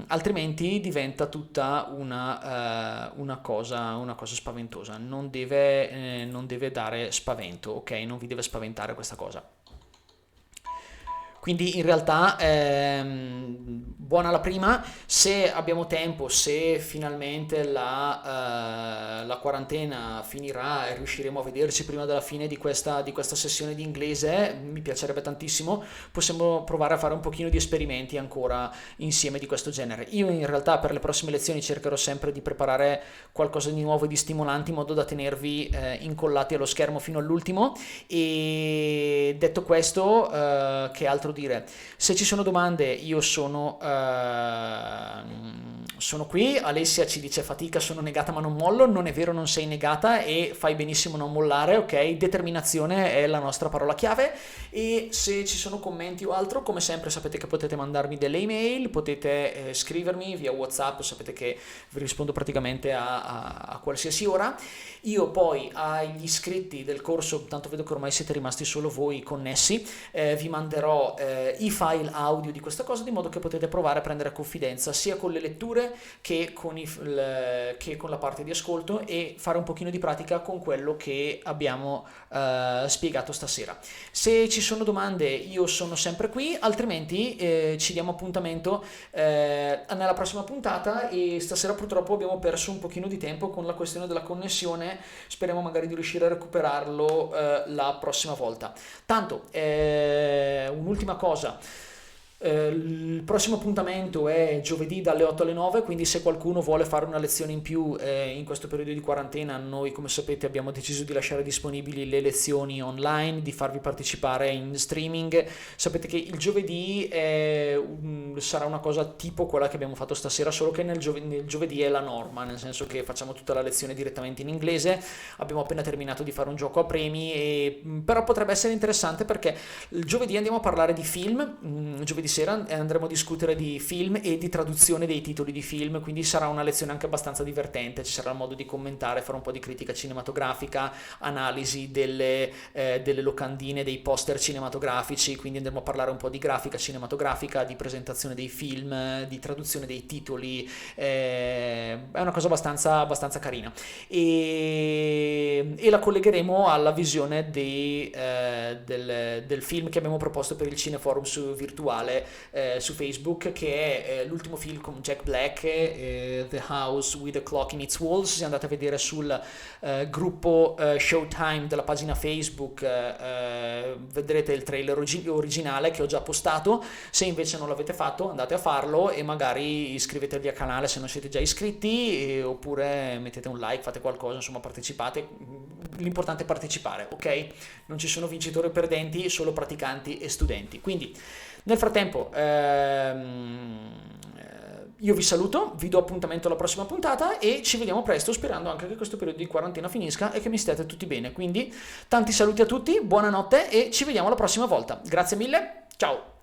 Altrimenti diventa tutta una cosa spaventosa, non deve dare spavento, ok? Non vi deve spaventare questa cosa. Quindi in realtà buona la prima, se abbiamo tempo, se finalmente la quarantena finirà e riusciremo a vederci prima della fine di questa sessione di inglese, mi piacerebbe tantissimo, possiamo provare a fare un pochino di esperimenti ancora insieme di questo genere. Io in realtà per le prossime lezioni cercherò sempre di preparare qualcosa di nuovo e di stimolante in modo da tenervi incollati allo schermo fino all'ultimo. E detto questo, che altro dire? Se ci sono domande io sono qui. Alessia ci dice fatica, sono negata ma non mollo. Non è vero, non sei negata e fai benissimo a non mollare, ok? Determinazione è la nostra parola chiave. E se ci sono commenti o altro, come sempre sapete che potete mandarmi delle email, potete scrivermi via WhatsApp, sapete che vi rispondo praticamente a qualsiasi ora. Io poi agli iscritti del corso, tanto vedo che ormai siete rimasti solo voi connessi, vi manderò i file audio di questa cosa, di modo che potete provare a prendere confidenza sia con le letture che con la parte di ascolto e fare un pochino di pratica con quello che abbiamo spiegato stasera. Se ci sono domande io sono sempre qui, altrimenti ci diamo appuntamento nella prossima puntata. E stasera purtroppo abbiamo perso un pochino di tempo con la questione della connessione, speriamo magari di riuscire a recuperarlo la prossima volta. Tanto un'ultima cosa, Il prossimo appuntamento è giovedì dalle 8 alle 9, quindi se qualcuno vuole fare una lezione in più in questo periodo di quarantena, noi come sapete abbiamo deciso di lasciare disponibili le lezioni online, di farvi partecipare in streaming. Sapete che il giovedì sarà una cosa tipo quella che abbiamo fatto stasera, solo che nel giovedì è la norma, nel senso che facciamo tutta la lezione direttamente in inglese. Abbiamo appena terminato di fare un gioco a premi, però potrebbe essere interessante perché il giovedì andiamo a parlare di film, giovedì sera andremo a discutere di film e di traduzione dei titoli di film, quindi sarà una lezione anche abbastanza divertente, ci sarà il modo di commentare, fare un po' di critica cinematografica, analisi delle locandine, dei poster cinematografici, quindi andremo a parlare un po' di grafica cinematografica, di presentazione dei film, di traduzione dei titoli, è una cosa abbastanza carina e la collegheremo alla visione del film che abbiamo proposto per il Cineforum virtuale su Facebook, che è l'ultimo film con Jack Black, The House with a Clock in Its Walls. Se andate a vedere sul gruppo Showtime della pagina Facebook vedrete il trailer originale che ho già postato. Se invece non l'avete fatto, andate a farlo e magari iscrivetevi al canale se non siete già iscritti, oppure mettete un like, fate qualcosa, insomma partecipate. L'importante è partecipare, ok? Non ci sono vincitori o perdenti, solo praticanti e studenti. Quindi nel frattempo io vi saluto, vi do appuntamento alla prossima puntata e ci vediamo presto, sperando anche che questo periodo di quarantena finisca e che mi stiate tutti bene. Quindi tanti saluti a tutti, buonanotte e ci vediamo la prossima volta. Grazie mille, ciao!